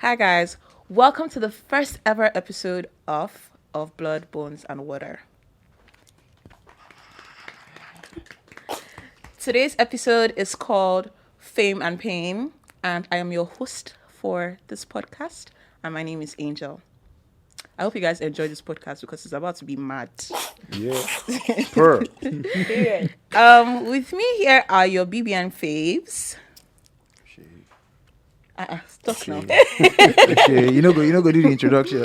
Hi guys, welcome to the first ever episode of Blood, Bones and Water. Today's episode is called Fame and Pain, and I am your host for this podcast, and my name is Angel. I hope you guys enjoy this podcast because it's about to be mad. Yeah. Per. With me here are your BBN faves. Stop now. You know go do the introduction.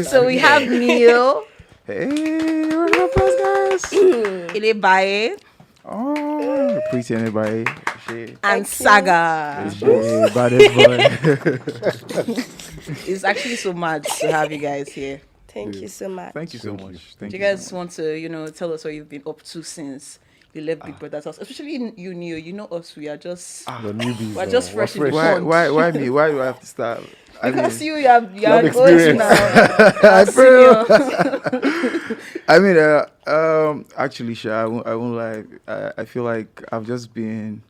So we have Neil. Hey, what's up, guys? Ilebaye. Oh, pretty anybody. Shit. And Saga. Shit, baddest boy. It's actually so mad to have you guys here. Thank you so much. Thank you so much. Thank Do you. you guys want to, tell us what you've been up to since you left Big Brother's house? Especially you, Neil. You know us. We are just The newbies. we're just fresh in the Why pond. why me? Why do I have to start? Because you are have old experience. now. Actually, Sha, I won't lie. I feel like I've just been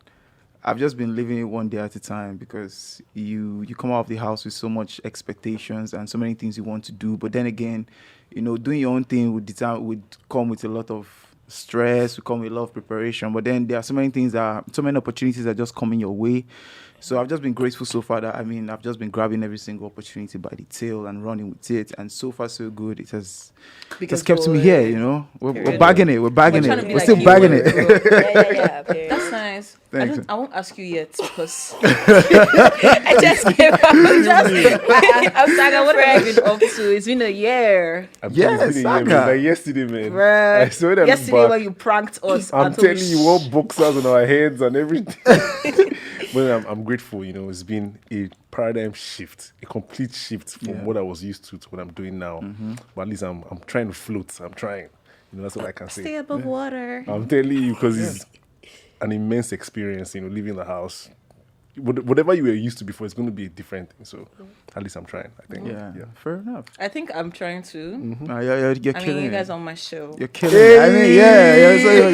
living it one day at a time because you come out of the house with so much expectations and so many things you want to do, but then again, doing your own thing would come with a lot of stress, would come with a lot of preparation, but then there are so many opportunities that just come in your way. So I've just been grateful so far that I've just been grabbing every single opportunity by the tail and running with it, and so far so good. It has kept me here. We're bagging it. We're bagging trying it. to be We're like still you bagging were, it. bro. Yeah. Period. That's nice. Thanks. I won't ask you yet because I just came out. I'm Saga. What have you been up to? It's been a year. Yes, Saga. Like yesterday, man. Bruh. I swear that Yesterday when you pranked us. I'm and told telling me, you, what boxers on our heads and everything. But I'm grateful. It's been a paradigm shift, a complete shift from what I was used to what I'm doing now. But at least I'm trying to float. I'm trying. That's what I can stay say. above water. I'm telling you, because it's an immense experience. Leaving the house. Whatever you were used to before, it's going to be a different thing. So at least I'm trying, I think. Yeah, fair enough. I think I'm trying to. You're killing I mean, you it. guys on my show. You're killing it. I mean,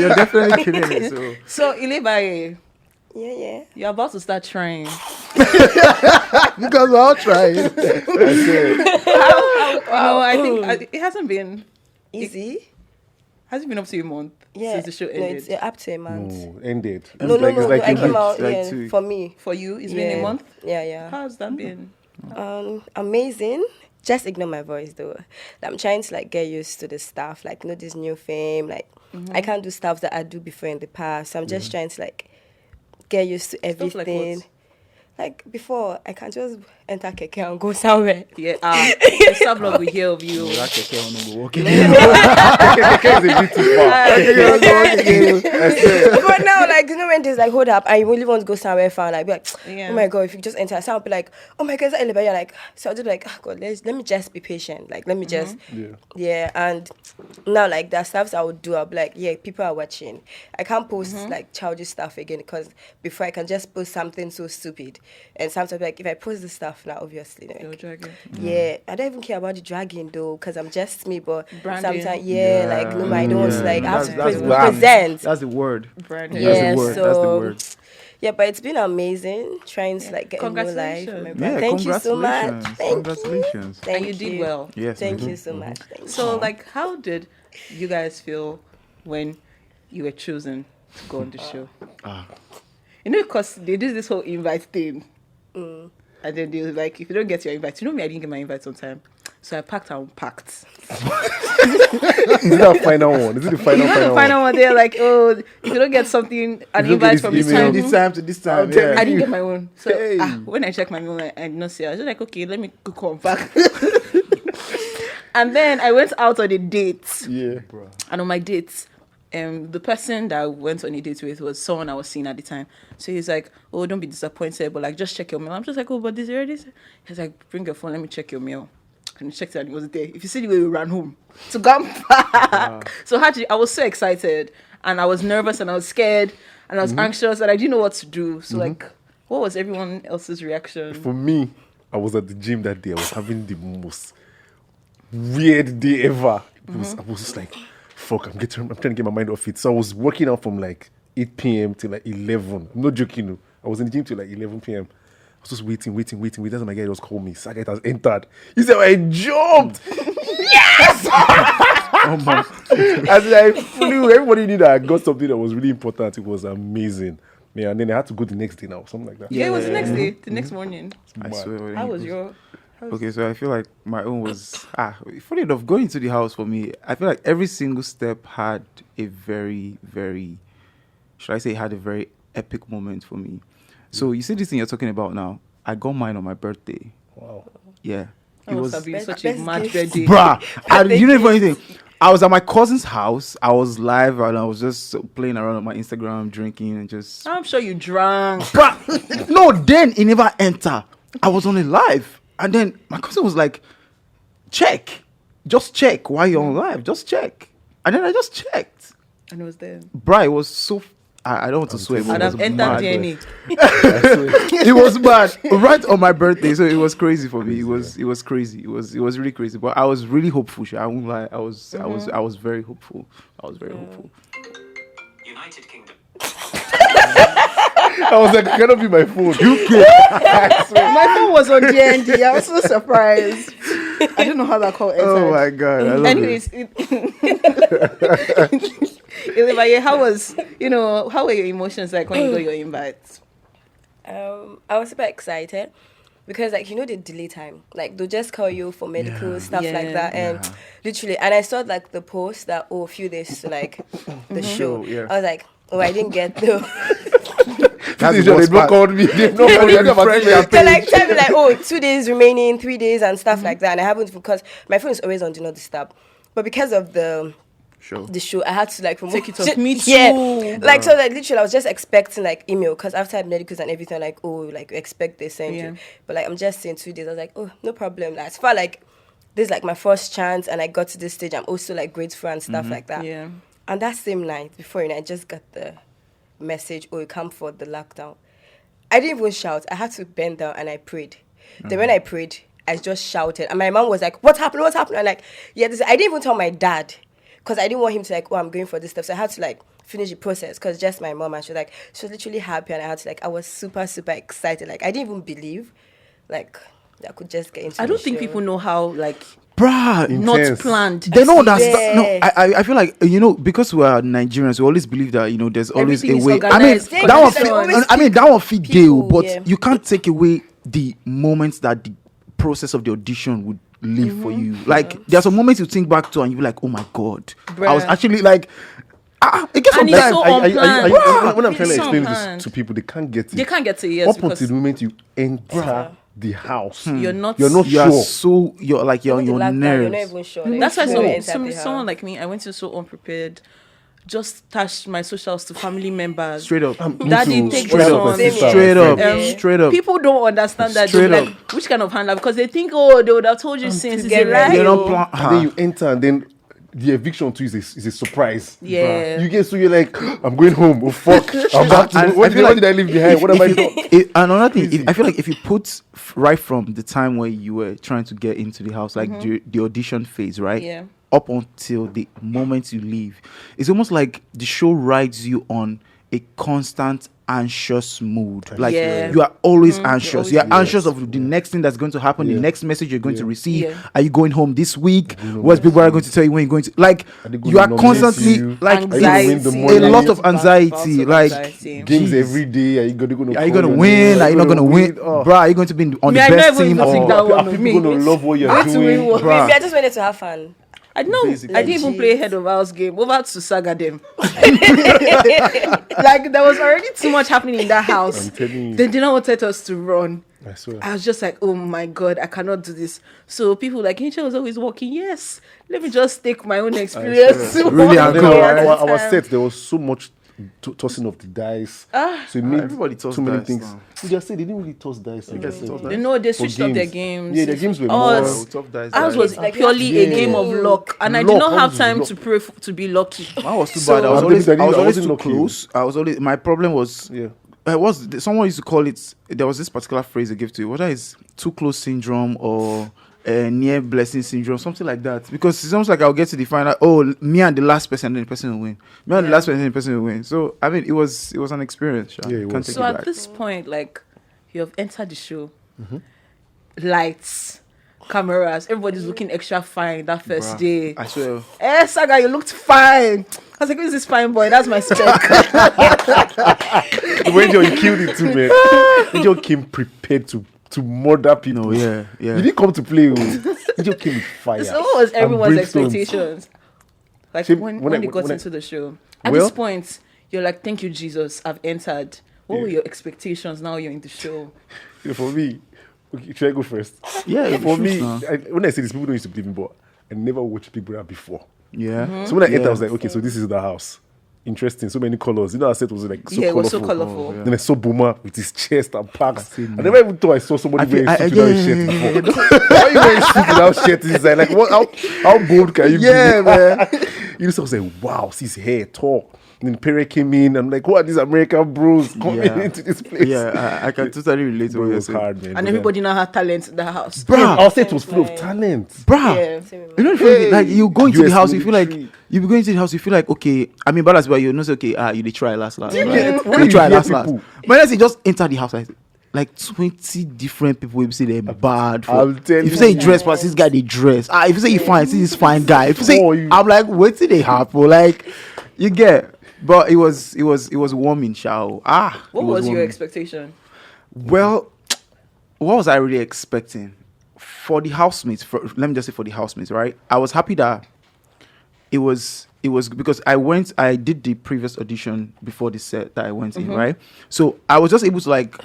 you're definitely killing it. So. So, Ilebaye, Yeah. you're about to start trying. Because we're all trying. I think it hasn't been Easy. Has it been up to a month Yeah. since the show No, ended? it's up to a month. No, ended. No. It's like I a came week. out like 2 weeks. for me. For you, it's been a Yeah. month. Yeah. How's that been? Amazing. Just ignore my voice though. I'm trying to get used to the stuff, this new fame. I can't do stuff that I do before in the past. So I'm just trying to get used to Stuff like everything. what? Before, I can just enter keke and go somewhere. Yeah, the sublog will hear of you. It's a bit too far. But now, when there's hold up and you really want to go somewhere far, be like, Yeah. oh my God, if you just enter, someone will be like, oh my God, is that Ilebaye? You're like, so I'll just be like, oh God, let me just be patient. Let me just, Yeah. And now, the stuff I would do, I'll be like, yeah, people are watching. I can't post, childish stuff again because before I can just post something so stupid. And sometimes, if I post the stuff now, obviously, You're dragging. yeah, I don't even care about the dragging though, because I'm just me. But Branding. sometimes, no, I don't. I have to That's present. That's the word. Branding. Yeah, That's the word. so That's the word. yeah, but it's been amazing trying to get a new life. Congratulations. Yeah, Thank you so much. Congratulations. Thank And you did well. Yes. Thank you so much. Thank you. So, how did you guys feel when you were chosen to go on the show? Because they did this whole invite thing. And then they were like, if you don't get your invite, me, I didn't get my invite on time. So I packed and unpacked. Is it the final one? Is it the final The final one, they're like, oh, if you don't get something, an you don't get invite this from this email. time. This time to this time. tell Yeah. I didn't get my own. So Hey. when I checked my mail, I did not see it. I was just like, okay, let me go back. And then I went out on a date. Yeah. And on my date, the person that I went on a date with was someone I was seeing at the time. So he's like, oh, don't be disappointed, but just check your mail. I'm just like, oh, but this already. He's like, bring your phone, let me check your mail. And I checked it and it was there. If you see the way we ran home to come back. Wow. So I was so excited and I was nervous and I was scared and I was anxious and I didn't know what to do. So what was everyone else's reaction? For me, I was at the gym that day. I was having the most weird day ever. I was just like, fuck, I'm trying to get my mind off it. So I was working out from 8 p.m. to 11. I'm not joking. I was in the gym till 11 p.m. was just waiting. That's my guy just called me. Saga has entered. He said, I jumped. Yes! As I flew, everybody knew that I got something that was really important. It was amazing. Yeah, and then I had to go the next day now, something like that. Yeah, it was the next day, the next morning. I swear. How was your... Okay, so I feel like my own was funny enough. Going into the house for me, I feel like every single step had a very, very, should I say, had a very epic moment for me. So you see this thing you're talking about now. I got mine on my birthday. Wow. Yeah, It was such a mad birthday. bruh. You know anything? I was at my cousin's house. I was live and I was just playing around on my Instagram, drinking and just. I'm sure you drank. Bruh, no, then it never entered. I was on it live. And then my cousin was like, just check while you're on live, just check. And then I just checked. And it was there. Bruh, it was so, I don't want to swear, but I'd it was have entered mad. DNA. It was bad, right on my birthday, so it was crazy for me. It was crazy. It was really crazy. But I was really hopeful. I won't lie. I was very hopeful. Hopeful. United Kingdom. I was like, it cannot be my phone. My phone was on DND. I was so surprised. I don't know how that call entered. Oh my god! I love Anyways, Ilebaye, how were your emotions like when you got your invite? I was super excited because, like, the delay time. Like, they'll just call you for medical stuff like that. And literally, and I saw, like, the post that, a few days to, like, the show. Yeah. I was like, I didn't get the... They don't call me. They've not called me. So, like, tell me, like, 2 days remaining, 3 days and stuff like that. And I haven't, because my phone is always on Do Not Disturb. But because of the show, I had to, like, take it off. Me too. Yeah. Like, so, like, literally, I was just expecting, like, email. Because after I had medicals and everything, like, like, expect they send you. But, like, I'm just saying 2 days. I was like, no problem. Like, as far, like, this is, like, my first chance. And I got to this stage. I'm also, like, grateful and stuff like that. Yeah. And that same night, before, I just got the message, you come for the lockdown. I didn't even shout. I had to bend down and I prayed. Then when I prayed, I just shouted. And my mom was like, what happened? I'm like, I didn't even tell my dad. Because I didn't want him to, like, I'm going for this stuff. So I had to, like, finish the process. Because just my mom, and she was literally happy. And I had to, like, I was super, super excited. Like, I didn't even believe, like, I could just get into I don't think people know how, like... Bruh, not planned. They don't understand. No, I feel like, because we are Nigerians, we always believe that, there's always Everything is a way. organized. That one fit deal, but you can't take away the moments that the process of the audition would leave for you. Like, there are some moments you think back to and you be like, oh my God. Bruh. I was actually like, it gets And it's so unplanned. When I'm trying to It's so explain unplanned. this to people, they can't get it. They can't get to it, yes, Up until the moment you enter the house, you're not you're sure. you're on your You're not nerves. even sure. Like, That's why before you enter the someone house. like me, I went in so unprepared. Just attached my socials to family members. Straight up. Daddy, too. take Straight this up, on. sister. Straight up. Um, Straight up. People don't understand that. Straight They'll be up. like, which kind of handler? Because they think, they would have told you since. It's a get lie. ready. They don't oh. plan. And then you enter, and then the eviction too is a surprise. Yeah. You get, so you're like, I'm going home. Oh fuck, I'm back to And what I feel did I leave behind? What have I done? Another thing, I feel like if you put right from the time where you were trying to get into the house, like the audition phase, right? Yeah. Up until the moment you leave, it's almost like the show rides you on a constant anxious mood. Like Yeah. you are always anxious. always You're anxious. anxious of the next thing that's going to happen, the Yeah. next message you're going to receive. Yeah. Are you going home this week? What people are going to tell you when you're going to like? Are they going You are to nominate constantly you? like Anxiety. win the a money? lot of Bouts anxiety. of Like anxiety. Games Jeez. every day. Are you going are you gonna win? Are you not gonna win? Oh. Bruh, are you going to be on Me, the I best never team? even think that Or one. Are Me. people going to love what you're I had to win doing? one. Bruh. Maybe I just wanted to have fun. I know. Basically. I didn't even Legit. play head of house game. Over to Saga them. Like there was already too much happening in that house. I'm telling you. They did not want us to run. I swear. I was just like, oh my God, I cannot do this. So people like, Angel was always walking. Yes, let me just take my own experience. Really, And then uncle. our set, there was so much tossing of the dice. So it made everybody tossed too many dice things. now. We just said they didn't really toss dice. Like I said. toss You know, they For switched up their games. Yeah, their games were Ours- more. tough dice. Ours was Like, purely you a have to- game of luck, and I Luck, did not have ours was time luck. to pray to be lucky. Mine was too So- bad. I was I always wasn't too lucky. close. I was always my problem was Yeah. someone used to call it. There was this particular phrase they gave to you. Whether it's too close syndrome or near blessing syndrome, something like that. Because it's almost like I'll get to the final. Oh, me and the last person, and then the person will win. Me and the last person, and the person will win. So I mean, it was an experience. Sha. Yeah, it Can't was. take So it at back. this point, like, you have entered the show. Lights, cameras, everybody's looking extra fine that first Bruh, day. I swear. Saga, you looked fine. I was like, who's this fine boy? That's my spec. When you killed it too, man. You came prepared to murder people. No, yeah. You didn't come to play. You came with fire. So what was and everyone's brimstones. expectations? Like See, when when they I- got when I- into the show. At Well- this point, you're like, thank you, Jesus, I've entered. What were your expectations now you're in the show? For me, okay, should I go first? Yeah, For shoot me, now. when I say this, people don't used to believe me, but I never watched Big Brother before. Yeah. So when I entered, Yeah. I was like, okay, so this is the house. Interesting, so many colors. You know, our set was like so Yeah, it colorful. was so colorful. Then I saw Boomer with his chest and packs. I never even thought I saw somebody wearing suit without a shirt before. Why are you wearing suit without shirt inside? Like, what? How bold can you be? Yeah, man. You know, so I was like, wow, see his hair, talk. And then Perry came in. I'm like, what are these American bros coming Yeah. into this place? Yeah, I can totally relate to Bro, what it you're was saying. hard, man. And But everybody now had talent in the house. then, Bruh. our set was full of Right. talent. Bruh. Yeah. You know, the funny thing, like you go into the US house, you feel like military. you be going to the house, you feel like okay. I mean, balance, but you know, say, okay, you dey try last. Yeah, Right? when You you try hear last. people- But let's say just enter the house, like 20 different people will say they're bad. For, I'm telling if you say you. he dress, but this guy they dress. If you say he fine, see this fine guy. If you say Oh, you- I'm like, what did they happen? Like, you get. But it was warming, Shao. What it was your warming. expectation? Well, what was I really expecting for the housemates? Let me just say for the housemates, right? I was happy that it was because I did the previous audition before the set that I went in, right? So I was just able to like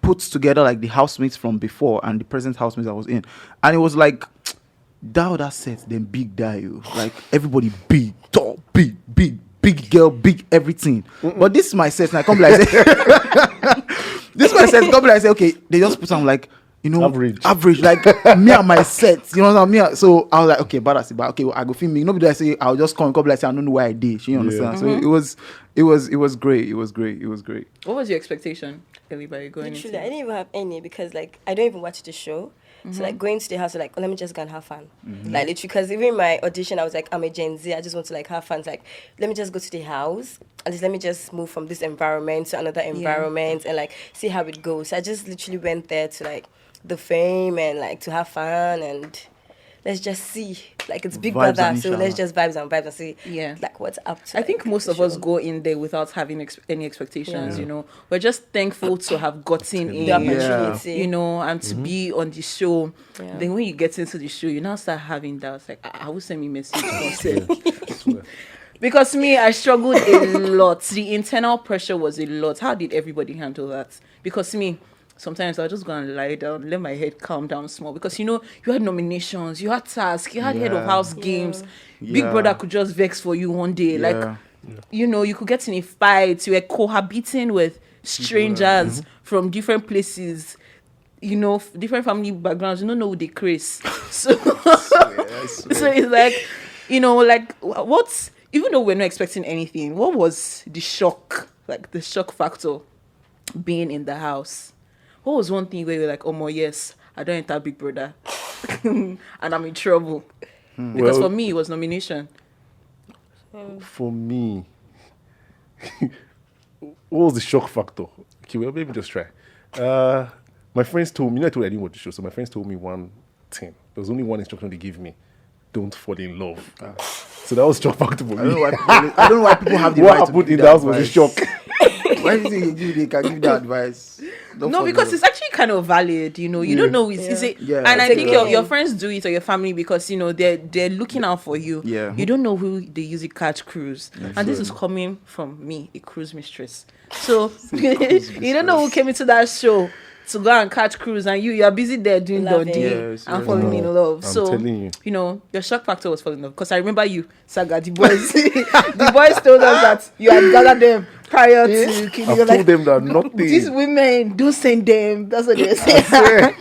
put together like the housemates from before and the present housemates I was in, and it was like that other set, then big you like everybody big, tall, big girl, big everything. But this is my set, and I come like say, this is my set. Come like say, okay, they just put some like Average. like me and my set, you know what I mean? So I was like, okay, but okay, well, I go film me. Nobody say I'll just come like say I don't know why I did. You understand? So it was great. It was great. What was your expectation, Ilebaye, going Literally, I into? didn't even have any because like I don't even watch the show. So like going to the house, like let me just go and have fun. Like literally, because even my audition, I was like, I'm a Gen Z. I just want to like have fun. So, like let me just go to the house and just let me just move from this environment to another environment and like see how it goes. So I just literally went there to like the fame and like to have fun and let's just see. Like it's Big Vibes Brother, and so inshallah. let's just vibes and see Yeah. like what's up to. I think like, most the of us show. go in there without having any expectations, Yeah. you know. We're just thankful to have gotten in, the opportunity. you know, and to be on the show. Yeah. Then when you get into the show, you now start having doubts. Like, I will send me message. Because me, I struggled a lot. The internal pressure was a lot. How did everybody handle that? Because me, sometimes I'll just go and lie down, let my head calm down small. Because, you know, you had nominations, you had tasks, you had head of Yeah. house games. Big Yeah. Brother could just vex for you one day. Like, Yeah. you know, you could get in a fight. You were cohabiting with strangers from different places, you know, different family backgrounds. You don't know who they craze. So, so it's like, you know, like what's, even though we're not expecting anything, what was the shock, like the shock factor being in the house? What was one thing where you're like, oh my, yes, I don't enter Big Brother and I'm in trouble? Because Well- for me, it was nomination. For me, what was the shock factor? Okay, well, maybe just try. My friends told me, you know, I told you I didn't watch the show, so my friends told me one thing. There was only one instruction they gave me: don't fall in love. So that was shock factor for me. I don't know why people have the What right to happened give in that the house was a advice. shock. Why do you think they can give that advice? Don't No, fall in because love. it's actually kind of valid, you know. You don't know is it, Yeah, and I it's think a your friends do it or your family because you know they're looking out for you. Yeah. You don't know who they use it catch cruise, and this is coming from me, a cruise mistress. So you don't know who came into that show to go and catch cruise, and you're busy there doing Loving. dundee Yes, and yes. falling in love. I'm So telling you. know your shock factor was falling in love because I remember you, Saga, the boys, the boys told us that you had gathered them prior to killing. I've You're told them that nothing. these women, don't send them. That's what they're saying.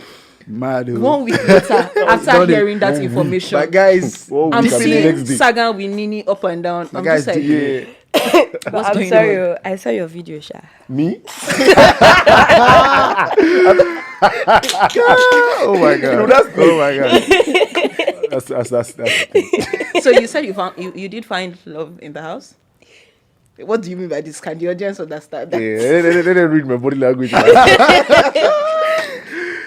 Mad. oh. 1 week later, after Don't hearing that 1 week. information, But guys, One I'm week and the seeing next day. Saga with Nini up and down. I'm guys, just like, Yeah. But What's I'm going sorry, on? I saw your video, Sha. Me? oh my god, oh my god. That's the thing. so you said you did find love in the house? What do you mean by this? Can the audience understand that? Yeah, they didn't read my body language.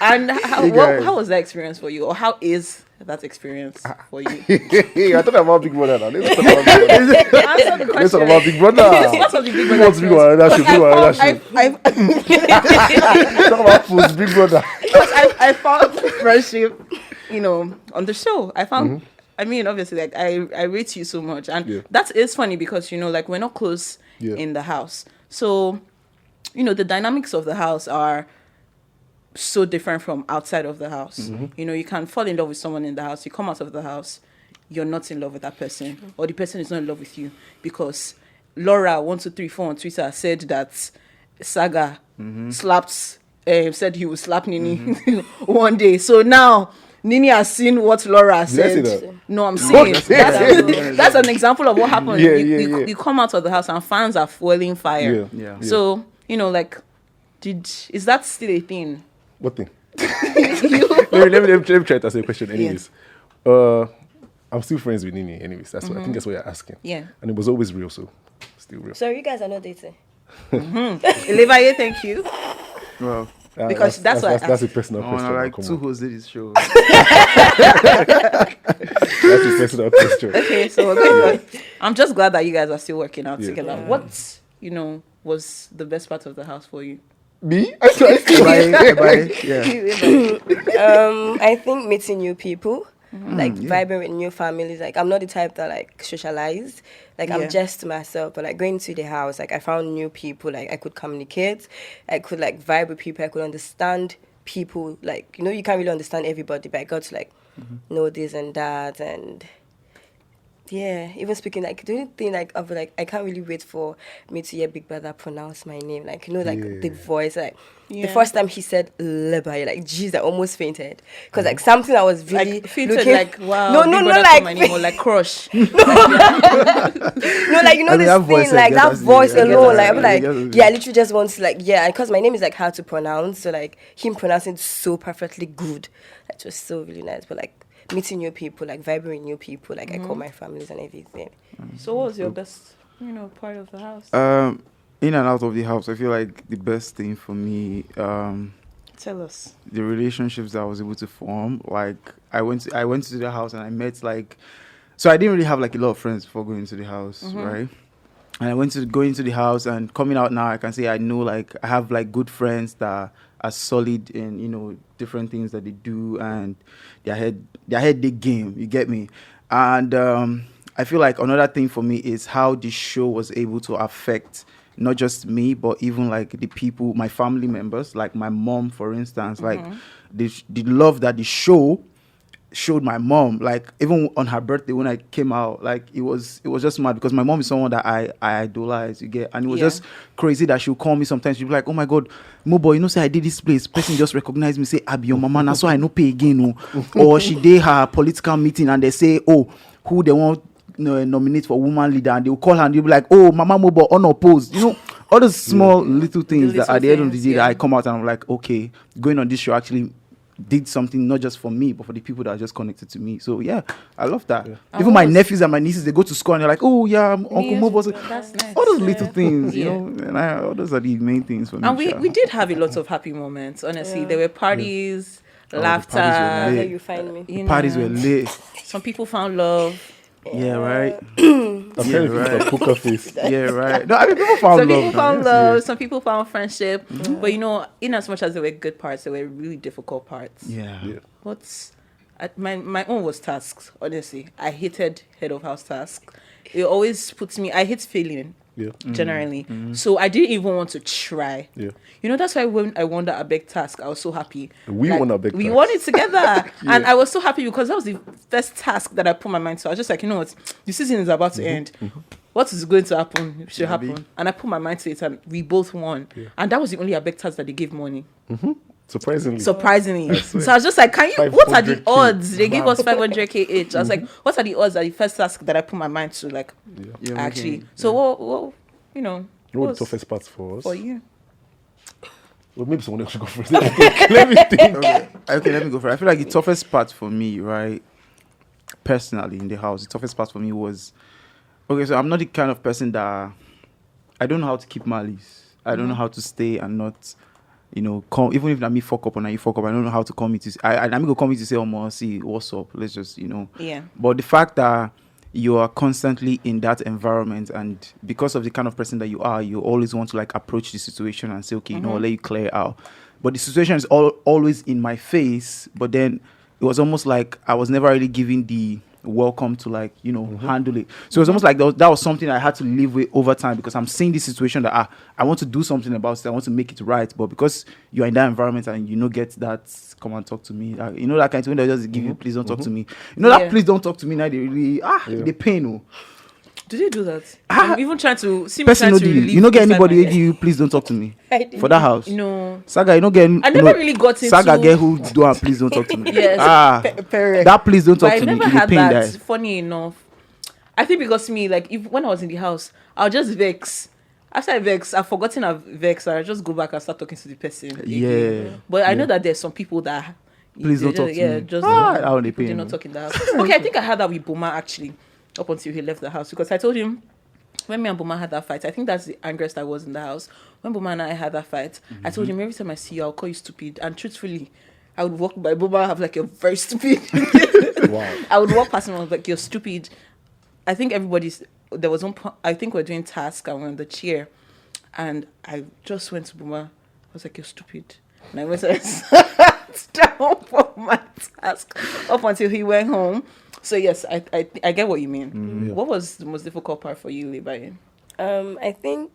And Hey, guys. how was that experience for you, or how is that experience for you? I thought about Big Brother now. Let's talk about Big Brother. Answer the Let's talk question. about Big Brother. What's of the Big Who Brother wants Big Brother? That should be experience? that should. Talk about Fool's Big Brother. I found friendship, on the show. I found, I mean, obviously, like, I rate you so much. And that is funny because, like, we're not close in the house. So, the dynamics of the house are so different from outside of the house. You can fall in love with someone in the house. You come out of the house, you're not in love with that person. Or the person is not in love with you. Because Laura1234 on Twitter said that Saga said he would slap Nini one day. So now Nini has seen what Laura said. say that? No, I'm saying that? that's an example of what happened. Yeah, You come out of the house and fans are fueling fire. Yeah. So like, is that still a thing? What thing? let me try to answer the question. Anyways, I'm still friends with Nini. Anyways, that's what I think. That's what you're asking. Yeah. And it was always real, so still real. So you guys are not dating? Ilebaye, thank you. Well, Because that's what I that's a personal I question. like Come two on. hosts did this show. That's a personal question. Okay, so we're going on. I'm just glad that you guys are still working out Yeah. together. What, was the best part of the house for you? Me? Ilebaye, yeah. I think meeting new people, like vibing with new families. Like, I'm not the type that like socialize. Like, Yeah. I'm just to myself. But like going to the house, like I found new people. Like I could communicate. I could like vibe with people. I could understand people. Like, you can't really understand everybody, but I got to like know this and that. And yeah, even speaking, like, the only thing, like, of like, I can't really wait for me to hear Big Brother pronounce my name. Like, the voice, like, the first time he said Ilebaye, like, jeez, I almost fainted. Because, like, something I was really Like, feels looking... like, wow, No, Big no, Brother like... called my name, or like crush. No, like, I mean, that this voice, thing, like, that that's- voice yeah, alone, yeah, like, I'm yeah, like, yeah. yeah, I literally just want to, like, yeah, because my name is, like, hard to pronounce, so, like, him pronouncing it so perfectly good, it was so really nice, but, like, meeting new people, like, vibing with new people, like, I call my families and everything. So what was your best, part of the house? In and out of the house, I feel like the best thing for me, Tell us. the relationships that I was able to form. Like, I went to the house and I met, like, so I didn't really have like a lot of friends before going to the house, right? And I went to go into the house, and coming out now, I can say I know, like, I have like good friends that are solid in different things that they do, and their head the game. You get me? And I feel like another thing for me is how the show was able to affect not just me, but even like the people, my family members, like my mom, for instance. Like the love that the show showed my mom, like even on her birthday when I came out, like it was just mad, because my mom is someone that I idolize, you get, and it was just crazy that she'll call me sometimes. She'll be like, oh my god, Mobo, say I did this place, person just recognize me, say I be your mama now, so I no pay again. Or she did her political meeting and they say, oh, who they want nominate for woman leader, and they'll call her and they'll be like, oh, Mama Mobo unopposed, all those small little things that at the end of the day that I come out and I'm like, okay, going on this show actually did something not just for me but for the people that are just connected to me. So yeah, I love that. Even my nephews and my nieces, they go to school and they're like, oh yeah, Uncle Mobo. That's nice. All those little things, and all those are the main things for me. And we did have a lot of happy moments, honestly. There were parties, the laughter. parties were Where lit. you find me? you Parties know. were lit. Some people found love. Yeah, right. I'm trying to right. think of poker face. Yeah, right. No, I mean, people found Some love. people found love. Some people found friendship. But in as much as there were good parts, there were really difficult parts. Yeah. My own was tasks, honestly. I hated head of house tasks. It always puts me, I hate failing. Yeah. Generally. So I didn't even want to try. Yeah. That's why when I won that Abeg task, I was so happy. We won Abeg We task. won it together. And I was so happy because that was the first task that I put my mind to. I was just like, what? The season is about to end. What is going to happen? Should happen. And I put my mind to it and we both won. Yeah. And that was the only Abeg task that they gave money. Surprisingly. So I was just like, what are the 500K. odds? They gave us 500K each. I was like, what are the odds that the first task that I put my mind to, like, actually? So what What the toughest parts for us? for you? Well, maybe someone else should go first. Let me think. Okay, let me go for it. I feel like the toughest part for me, right, personally in the house, the toughest part for me was, okay, so I'm not the kind of person that I don't know how to keep malice. I don't know how to stay and not, come. Even if me fuck up and you fuck up, I don't know how to come to. I'm gonna come to say, "Oh, see, what's up? Let's just, Yeah. But the fact that you are constantly in that environment, and because of the kind of person that you are, you always want to like approach the situation and say, okay, I'll let you clear it out. But the situation is always in my face. But then it was almost like I was never really given the welcome to like handle it. So it was almost like that was something I had to live with over time, because I'm seeing this situation that I want to do something about it. I want to make it right, but because you're in that environment and get that come and talk to me, that kind of thing, they just give you please don't talk to me, that please don't talk to me, now they really they pain. Did you do that? I'm even trying to see me person trying to you relieve not get inside anybody my give you please don't talk to me for that house. No. Saga, you not get I never really got into Saga get who do and please don't talk to me. Yes. That please don't But talk I've to me. never You had pain that. that. Funny enough, I think because me, like, when I was in the house, I'll just vex. After I vex, I've forgotten I've vexed, and I just go back and start talking to the person. Again. Yeah. But I know that there's some people that Please don't they talk just, to yeah, me. just How they people pain, do not no? talk in the house. Okay, I think I had that with Boma actually, up until he left the house, because I told him when me and Boma had that fight. I think that's the angriest I was in the house. When Boma and I had that fight, I told him every time I see you, I'll call you stupid. And truthfully, I would walk by Boma, have like, you're very stupid. Wow. I would walk past him, I was like, you're stupid. I think there was one point, I think we're doing task and we're on the chair, and I just went to Boma. I was like, you're stupid. And I went to sat down for my task up until he went home. So yes, I get what you mean. What was the most difficult part for you, Ilebaye? I think,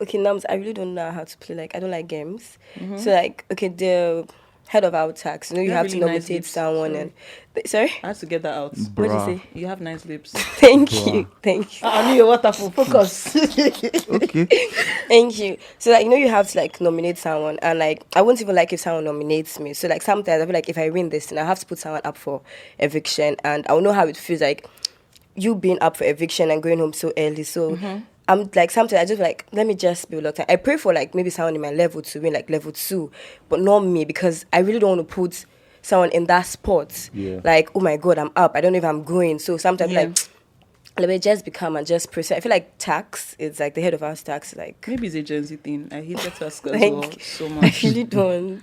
okay, now I really don't know how to play. Like, I don't like games. So, like, okay, the head of our tax, you You have have to really nice nominate lips. someone. Sorry. And sorry? I had to get that out. What did you say? You have nice lips. Thank you. Thank you. I need your water for focus. Okay. Thank you. So, like, you have to, like, nominate someone. And, like, I won't even like if someone nominates me. So, like, sometimes I feel like if I win this, then I have to put someone up for eviction. And I'll know how it feels like you being up for eviction and going home so early. So, I'm, like, sometimes I just, like, let me just be reluctant. I pray for, like, maybe someone in my level to win, like, level 2. But not me, because I really don't want to put someone in that spot. Yeah. Like, oh, my God, I'm up. I don't know if I'm going. So, sometimes, Yeah. like, let me just become and just proceed. I feel like tax is like the head of our tax. Like, Maybe it's a Gen Z thing. I hate that task as Like, well so I much. really don't.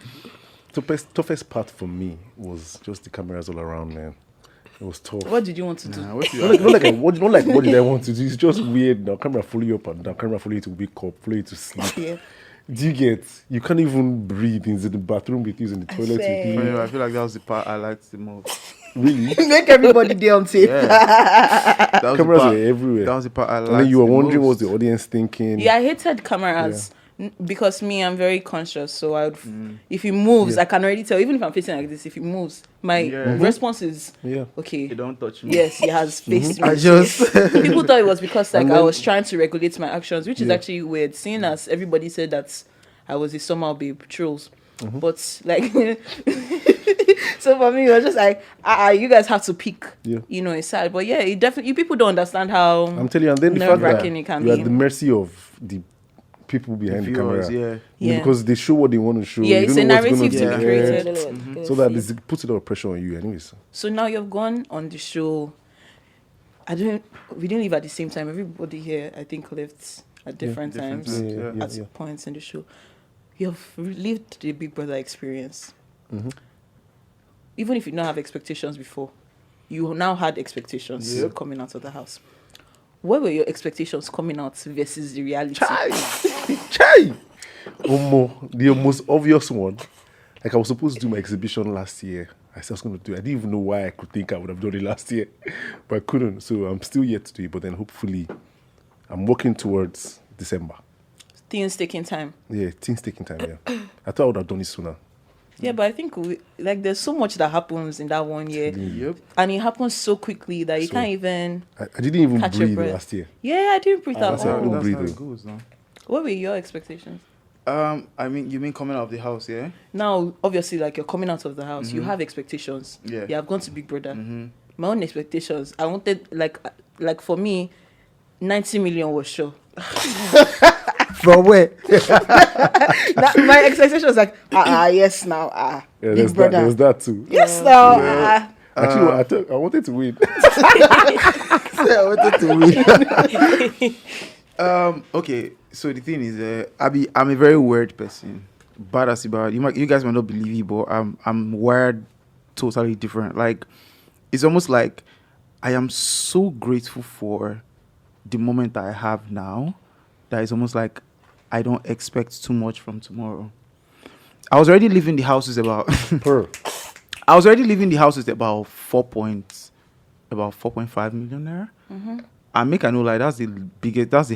Toughest part for me was just the cameras all around, man. It was tough. What did you want to do? What you Not like what did I want to do? It's just weird. Now camera follow you up and down. Camera follow you to wake up, follow you to sleep. Yeah. Do you get? You can't even breathe in the bathroom with you, in the toilet with swear. you. I feel like that was the part I liked the most. Really? Make everybody there on tape. Yeah. That was the Cameras part- were everywhere. That was the part I liked. And then you were the wondering most. what's the audience thinking. Yeah, I hated cameras because me, I'm very conscious. So I would, if he moves, Yeah. I can already tell. Even if I'm facing like this, if he moves, my response is Yeah. okay. You don't touch me. Yes, he has faced me. I just People thought it was because like And I then- was trying to regulate my actions, which is Yeah. actually weird. Seeing as everybody said that I was a somehow babe trolls, but like, so for me it was just like, you guys have to pick, Yeah. a side. But yeah, it definitely people don't understand how. I'm telling you, and then the fact that nerve-wracking it can you're be. at the mercy of the people behind the viewers, camera. Yeah. Because they show what they want to show. Yeah, You it's don't a know what's gonna narrative to be be there. created. So that it puts a lot of pressure on you, anyways. So now you've gone on the show. We didn't leave at the same time. Everybody here, I think, left at different different times, times, at yeah. points in the show. You've lived the Big Brother experience. Even if you don't have expectations before, you now had expectations Yep. coming out of the house. What were your expectations coming out versus the reality? Chai! The most obvious one. Like I was supposed to do my exhibition last year. I said I was going to do it. I didn't even know why I could think I would have done it last year. But I couldn't. So I'm still yet to do it. But then hopefully I'm working towards December. Things taking time. Yeah, things taking time, yeah. I thought I would have done it sooner. Yeah, but I think there's so much that happens in that 1 year. Yep. And it happens so quickly that you So- can't even I didn't even catch your breathe breath. last year. Yeah, I didn't breathe at that's how I all. couldn't That's breathe how it in. goes now. What were your expectations? I mean, you mean coming out of the house, yeah? Now, obviously, like you're coming out of the house, you have expectations. Yeah. You have gone to Big Brother. My own expectations, I wanted like for me, 90 million was sure. From where? My expectation was like, yes now, Yeah, Big there's Brother. there's that too. Yes now, Actually, I wanted to win. I wanted to win. Okay, So the thing is, I'm a very weird person. Bad as about you guys might not believe it, but I'm wired totally different. Like it's almost like I am so grateful for the moment that I have now that it's almost like I don't expect too much from tomorrow. I was already leaving the houses about I was already leaving the houses about 4.5 million naira. And make I know like that's the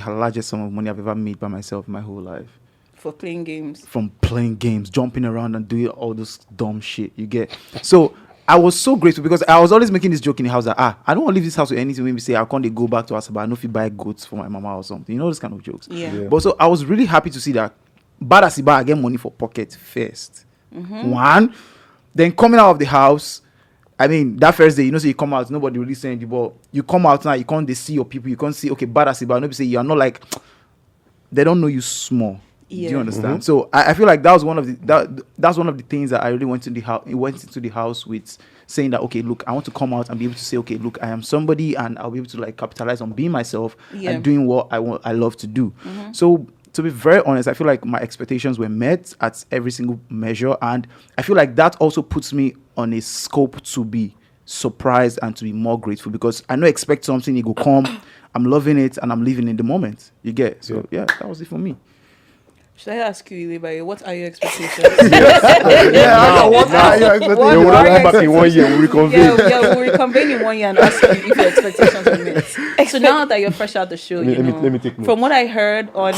largest sum of money I've ever made by myself in my whole life. For playing games. From playing games, jumping around and doing all this dumb shit you get. So I was so grateful because I was always making this joke in the house that I don't want to leave this house with anything when we say I can't go back to Asaba. I know if you buy goats for my mama or something. You know those kind of jokes. Yeah. But so I was really happy to see that bad as I get money for pocket first. One, then coming out of the house. I mean, that first day, so you come out, nobody really saying you, but you come out now, you can't see your people, you can't see, okay, bad as nobody say you are not like, they don't know you small. Yeah. Do you understand? So I feel like that was one of the things that I really went into the house with, saying that, okay, look, I want to come out and be able to say, okay, look, I am somebody and I'll be able to like capitalize on being myself and doing what I love to do. So to be very honest, I feel like my expectations were met at every single measure, and I feel like that also puts me on a scope to be surprised and to be more grateful because I know expect something, it will come, I'm loving it and I'm living in the moment. You get? So yeah, that was it for me. Should I ask you, Ilebaye, what are your expectations? What are your expectations? We'll not come back in 1 year. We'll reconvene. We'll reconvene in 1 year and ask you if your expectations are met. So now that you're fresh out the show, Let me take notes. from what I heard on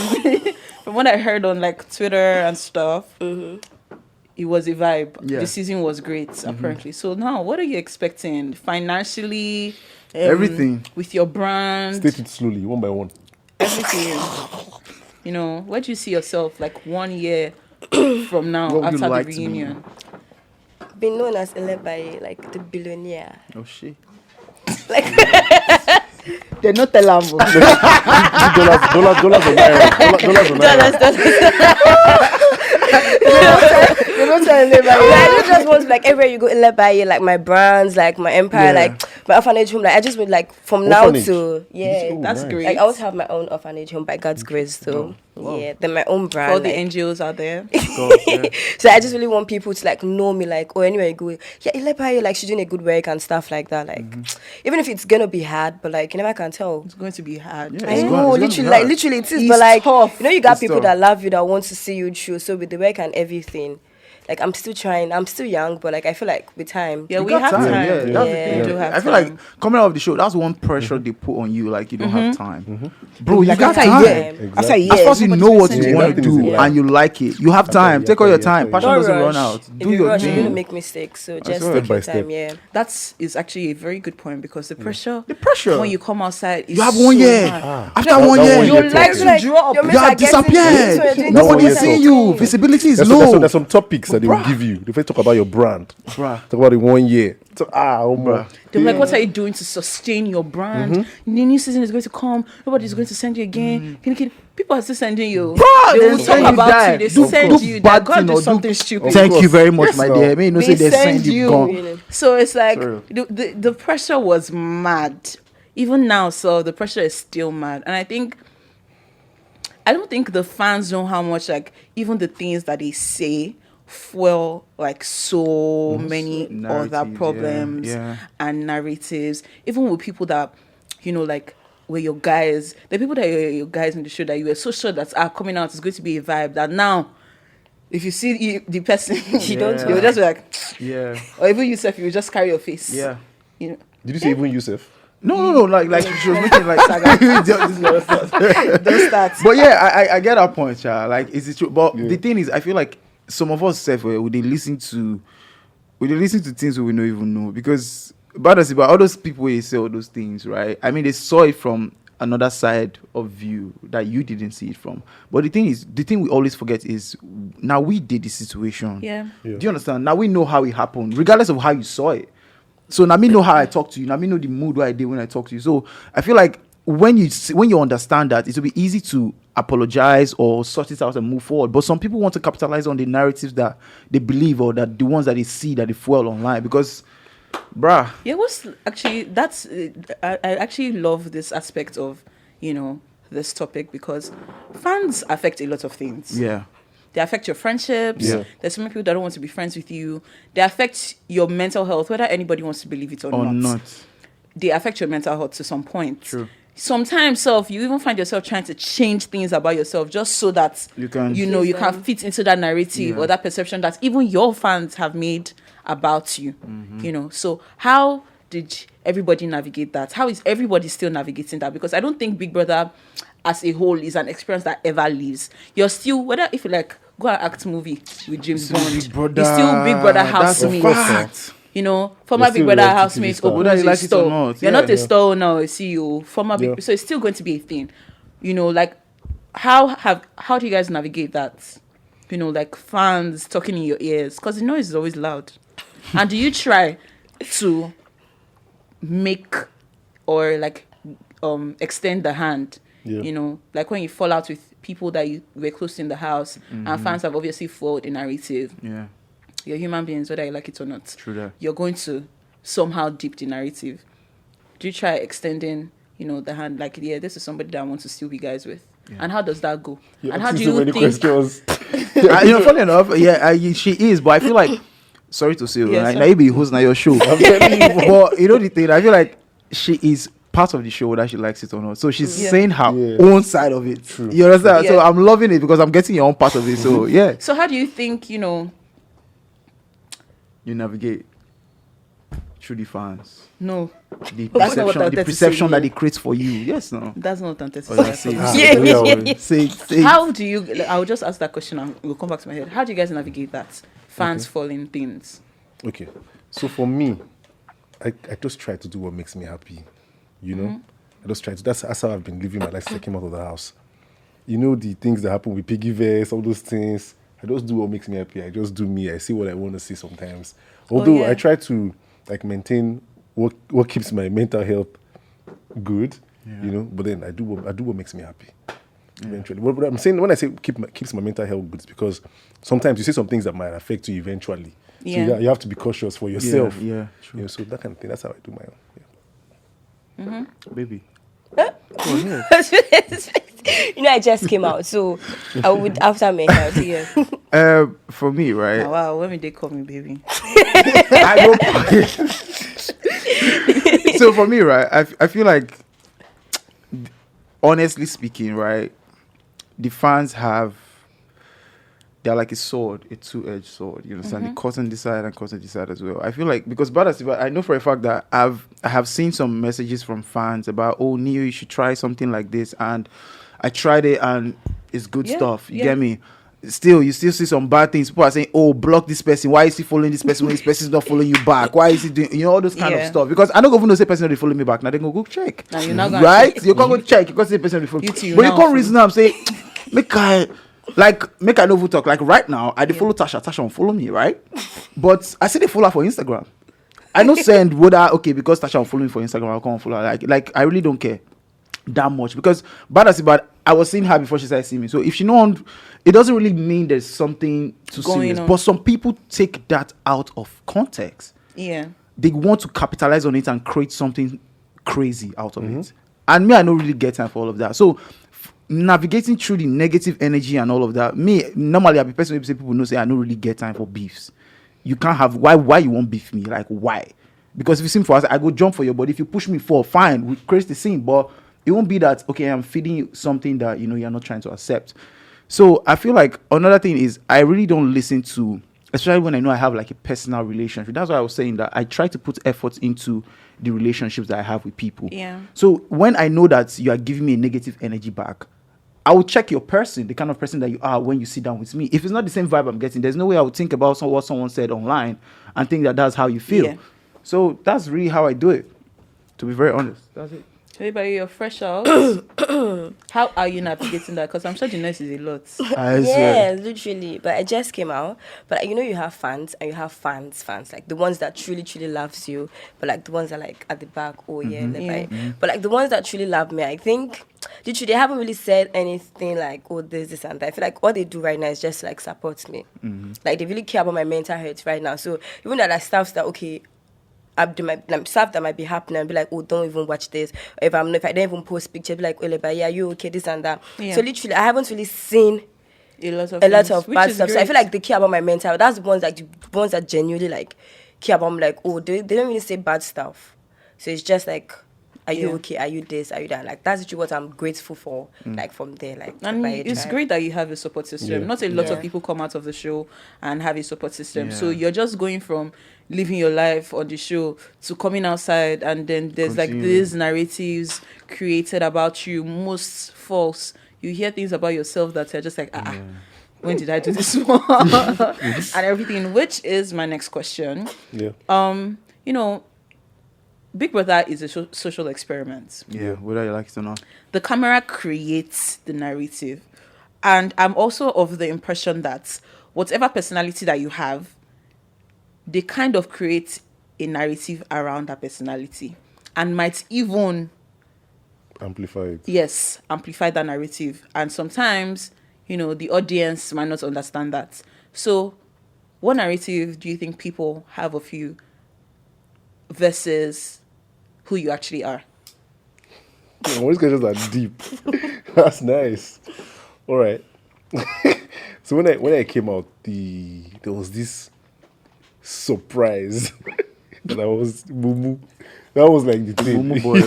like Twitter and stuff, it was a vibe. Yeah. The season was great, apparently. So now, what are you expecting financially? Everything with your brand, State it slowly, one by one. everything. Where do you see yourself like 1 year from now What would after you the like to be? reunion? Been known as Ilebaye, like the billionaire. Oh shit. They not tell them. dollars or naira. Dollars or naira. You don't tell Ilebaye. I don't just want like everywhere you go Ilebaye, like my brands, like my empire, like my orphanage home. Like I just would like from Orphanage? now to That's nice. great. Like I also have my own orphanage home by God's grace, so yeah. Then my own brand. For all the like- NGOs out there. So I just really want people to like know me, like, oh, anywhere you go, yeah, Ilebaye, like she's doing a good work and stuff like that. Like, even if it's gonna be hard, but like you never can tell. It's going to be hard. Yeah. I It's know, gonna be literally, hard. like literally it is, It's but like tough. you got It's people tough. that love you that want to see you through. So with the work and everything, like I'm still trying. I'm still young, but like I feel like with time, Yeah, You we got have time. Yeah, that's the Yeah. thing. We do have I feel time. like coming out of the show, that's one pressure they put on you. Like you don't have time, bro. You Like, got after a time. year. Exactly. After a year. As far as you know what nobody's you Yeah, want to nothing is do in life. and you like it, you have time. Take all your time. Passion don't doesn't rush. run out. If Do you your rush, you're thing. gonna make mistakes. So just well. take Step by your step. time. Yeah. That is actually a very good point because the pressure, pressure. when you come outside, is You have so 1 year. hard. After That 1 1 year, year Your talk, legs yeah. will drop. Your you mates have are getting this, disappeared. so you're doing Nobody this, is seeing you're you. Visibility is There's low. some topics that they will give you. They first talk about your brand. Bruh. Talk about it 1 year. Bruh. They're like, what are you doing to sustain your brand? The new season is going to come. Nobody's going to send you again. People are still sending you. Bruh, They they will send talk you about that. you. They Do- send do you. bad That God thing do or do- something stupid. Thank you very much, Yes, my no. dear. May you know They say they send send you you. gone. So it's like True. the pressure was mad. Even now, so the pressure is still mad. And I don't think the fans know how much like even the things that they say fuel like so many other narratives, problems yeah. and narratives. Even with people that, like were your guys, the people that were your guys in the show that you were so sure that are coming out is going to be a vibe that now if you see the person you don't Yeah. you'll just be like Yeah. or even yourself you will just carry your face. Yeah. You know. Did you say even Yusuf? No. Like she was making like Saga. Don't start. But yeah, I get that point, child. Like, is it true? But Yeah. the thing is, I feel like some of us self would they listen to things we don't even know because about all those people they say all those things, right? I mean, they saw it from another side of view that you didn't see it from. But the thing we always forget is now we did the situation. Yeah. Yeah. Do you understand? Now we know how it happened, regardless of how you saw it. So now me know how I talk to you. Now me know the mood what I did when I talk to you. So I feel like when you understand that, it will be easy to apologize or sort it out and move forward. But some people want to capitalize on the narratives that they believe or that the ones that they see that they fuel online because, bruh. Yeah, I actually love this aspect of, this topic because fans affect a lot of things. Yeah. They affect your friendships. Yeah. There's so many people that don't want to be friends with you. They affect your mental health, whether anybody wants to believe it or not. They affect your mental health to some point. True. Sometimes you even find yourself trying to change things about yourself just so that You can- you can fit into that narrative or that perception that even your fans have made about you. So how did everybody navigate that? How is everybody still navigating that? Because I don't think Big Brother as a whole is an experience that ever leaves. You're still, whether if you like go and act movie with James Bond, Big Brother. you're still Big Brother That's a housemate. fact. Former You're Big still Brother a TV housemate star. opens Whether you a like it or store. not, You're not yeah. a store now, a CEO. Former Yeah. Big, so it's still going to be a thing. How do you guys navigate that? Like fans talking in your ears, because the noise is always loud. And do you try to make or extend the hand? Yeah. Like when you fall out with people that you were close to in the house, and fans have obviously followed the narrative. Yeah. You're human beings, whether you like it or not. True that. You're going to somehow dip the narrative. Do you try extending, the hand? Like, this is somebody that I want to still be guys with. Yeah. And how does that go? You're and how do asking so you many think? questions. Funny enough, she is, but I feel like, sorry to say, Yes, right? sir. Now you be hosting your show. I'm telling you. But you know the thing, I feel like she is part of the show, whether she likes it or not. So she's saying her own side of it. True. You understand? Yeah. So I'm loving it because I'm getting your own part of it. So yeah, So how do you think, you navigate through the fans, no, the That's not what I perception, wanted the to perception say. that it creates for you. Yes, no. that's not authentic. Oh, yeah, say it. Yeah. Say it. How do you, I'll just ask that question and we'll come back to my head. How do you guys navigate that? Fans falling things. Okay. So for me, I just try to do what makes me happy. I just try to. That's how I've been living my life, taking out of the house. The things that happen with piggyverse, all those things. I just do what makes me happy. I just do me. I see what I want to see sometimes. Although I try to maintain what keeps my mental health good, But then I do what makes me happy. Eventually, what I'm saying when I say keeps my mental health good, is because sometimes you say some things that might affect you eventually. Yeah. So you have to be cautious for yourself. Yeah, true. So that kind of thing. That's how I do my own. Yeah. Baby. I just came out, so I would after my health. Yeah. For me, right? Oh, wow, when they call me baby. So for me, right, I feel like, honestly speaking, right, the fans they're like a sword, a two-edged sword. You understand? The cotton this side and cotton this side as well. I feel like, because I know for a fact that I have seen some messages from fans about, oh, Neo, you should try something like this, and I tried it and it's good stuff. You get me? You still see some bad things. People are saying, oh, block this person. Why is he following this person when this person is not following you back? Why is he doing, all those kind of stuff? Because I don't even know say person they follow me back. Now they go check. Now you're not gonna right? check. You can't go check because the person they follow. You too, But you now can't follow. reason I'm saying, make I know who talk. Like right now, I dey follow Tasha. Tasha won't follow me, right? But I see they follow her for Instagram. I know send whether because Tasha won't follow me for Instagram, I'll come and follow her. Like I really don't care that much, because but I was seeing her before she started seeing me. So if she know, it doesn't really mean there's something too Going serious. on. But some people take that out of context. Yeah. They want to capitalize on it and create something crazy out of it. And me, I don't really get time for all of that. So navigating through the negative energy and all of that, me, normally I'll be person who say people know say I don't really get time for beefs. You can't have, why you won't beef me? Like, why? Because if you seem for us, I go jump for your body. If you push me for, fine, we create the scene. But it won't be that, okay, I'm feeding you something that, you're not trying to accept. So I feel like another thing is I really don't listen to, especially when I know I have like a personal relationship. That's why I was saying that I try to put effort into the relationships that I have with people. Yeah. So when I know that you are giving me a negative energy back, I will check your person, the kind of person that you are when you sit down with me. If it's not the same vibe I'm getting, there's no way I would think about what someone said online and think that that's how you feel. Yeah. So that's really how I do it, to be very honest. That's it. Everybody, you're fresh out. How are you navigating that? Because I'm sure the noise is a lot. Yeah, literally. But I just came out. But you have fans and you have fans, like the ones that truly, truly loves you. But like the ones that like at the back, Ilebaye. But like the ones that truly love me, I think literally they haven't really said anything like, oh, this and that. I feel like what they do right now is just like support me. Like they really care about my mental health right now. So even that I stuff that, okay, stuff that might be happening and be like, oh, don't even watch this. Or if I don't even post picture, be like, Ilebaye, are you okay? This and that. Yeah. So literally, I haven't really seen a lot of bad which is stuff. So I great. feel like they care about my mental health. That's the ones that genuinely like care about me. Like, oh, they don't really say bad stuff. So it's just like, are you Yeah. okay? Are you this? Are you that? Like, that's literally what I'm grateful for. Like from there, like. And by a it's child. great that you have a support system. Yeah. Not a lot of Yeah. people come out of the show and have a support system. Yeah. So you're just going from living your life on the show to coming outside, and then there's like Continue. these narratives created about you, most false. You hear things about yourself that are just like, when did I do this one? And everything, which is my next question. Yeah. You know, Big Brother is a social experiment. Yeah, whether you like it or not. The camera creates the narrative. And I'm also of the impression that whatever personality that you have, they kind of create a narrative around that personality and might even, Amplify it. yes, amplify that narrative. And sometimes, you know, the audience might not understand that. So what narrative do you think people have of you versus who you actually are? All these questions are deep. That's nice. All right. So when I came out, there was this surprise that I was Mumu. That was like the thing. Mumu boy.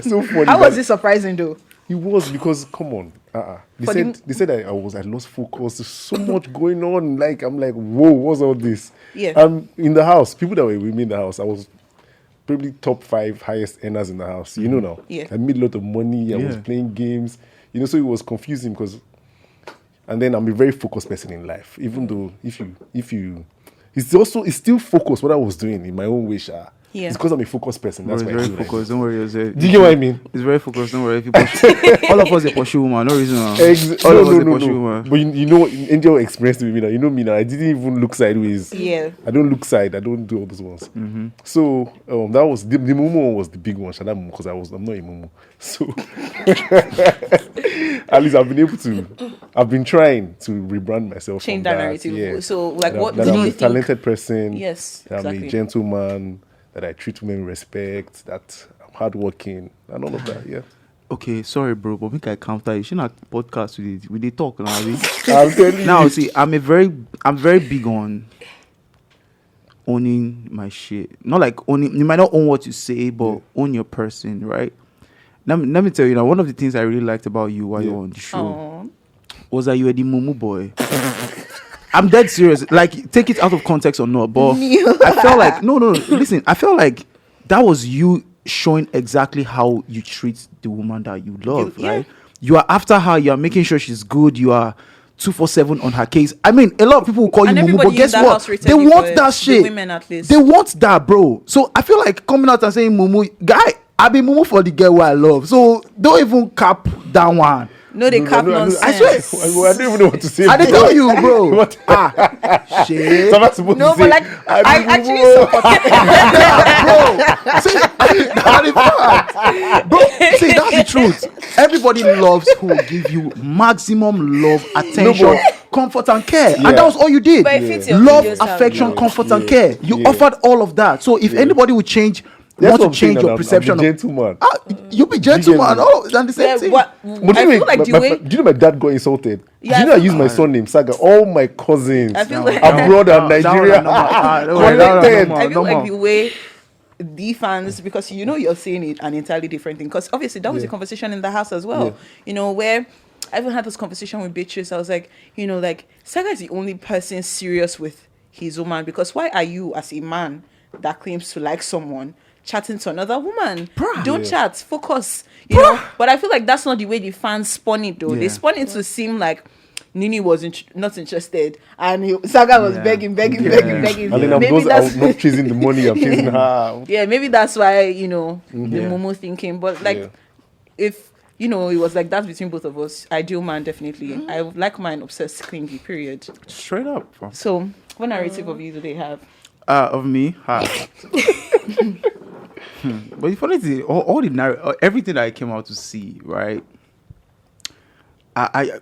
So funny. How was that- it surprising though? It was because come on. For They said I lost focus. There's so much going on. Like I'm like, whoa, what's all this? Yeah. In the house, people that were with me in the house, I was probably top 5 highest earners in the house. You know now. Yeah. I made a lot of money. I was Yeah. playing games. You know, so it was confusing because. And then I'm a very focused person in life. Even though if you, it's still focused what I was doing in my own way. Yeah. It's because I'm a focused person. Bro, That's it's why I very do like focused. Don't worry yourself. Do you get what I mean? It's very focused. Don't worry. If you pursue, all of us are pursue woman. No reason. All of us are pursue woman. But you know, Angel experienced with me now. You know me now. I didn't even look sideways. Yeah. I don't look side. I don't do all those ones. So that was the Mumu one was the big one. Because I'm not a Mumu. So at least I've been trying to rebrand myself. Change from that narrative. Yeah. So, like, what that do I'm you a think? talented person. Yes, That I'm exactly. a gentleman. That I treat women with respect. That I'm hardworking and all of that. Yeah. Okay, sorry, bro, but make I counter you. She not podcast with it. We they talk now. I'm telling you. Now, see, I'm very big on owning my shit. Not like owning. You might not own what you say, but own your person, right? Let me tell you now. One of the things I really liked about you while you were on the show Oh, was that you were the Mumu boy. I'm dead serious. Like, take it out of context or not, but I felt like no. Listen, I felt like that was you showing exactly how you treat the woman that you love, Yeah. right? You are after her. You are making sure she's good. You are 247 on her case. I mean, a lot of people will call And you Mumu, everybody but in guess that what? house rated They you want for that it. shit. The women, at least. They want that, bro. So I feel like coming out and saying Mumu, guy, I be Mumu for the girl who I love. So don't even cap that one. no, they cap No, nonsense. I swear. I don't even know what to say. I didn't bro. tell you, bro. What? Shit. So am I supposed No, to but say, like, I actually support See, that is fact. Bro, see, that's the truth. Everybody loves who will give you maximum love, attention, comfort, and care. Yeah. And that was all you did. But if it's your Love, videos, how- affection, Yeah. comfort, and Yeah. care. You Yeah. offered all of that. So if anybody would change, That's want what to I'm saying, change your I'm perception a of, gentleman. you be gentleman. me? Oh, and the same Yeah, thing. what, But I feel like the way do you know my dad got insulted? Yeah, do you know I I feel use my surname Saga? All my cousins I feel like- abroad and Nigeria Don't worry, connected. no I feel more. like the way the fans, because you know you're saying it an entirely different thing. Because obviously that was a conversation in the house as well. Yeah. You know, where I even had this conversation with Beatrice. I was like, you know, like Saga is the only person serious with his woman. Because why are you, as a man that claims to like someone, chatting to another woman? Don't chat. Focus. You know. But I feel like that's not the way the fans spun it though. They Yeah. spun it to seem like Nini was not interested, and Saga was Yeah. begging. And then I'm Maybe not chasing the money. I'm chasing her. yeah, maybe that's why, you know, the Yeah. Momo thinking. But like, Yeah. if, you know, it was like that between both of us, ideal man, definitely. I would like mine obsessed, clingy, period. Straight up. So, what narrative of you do they have? Of me, but the funny thing, all the everything that I came out to see, right?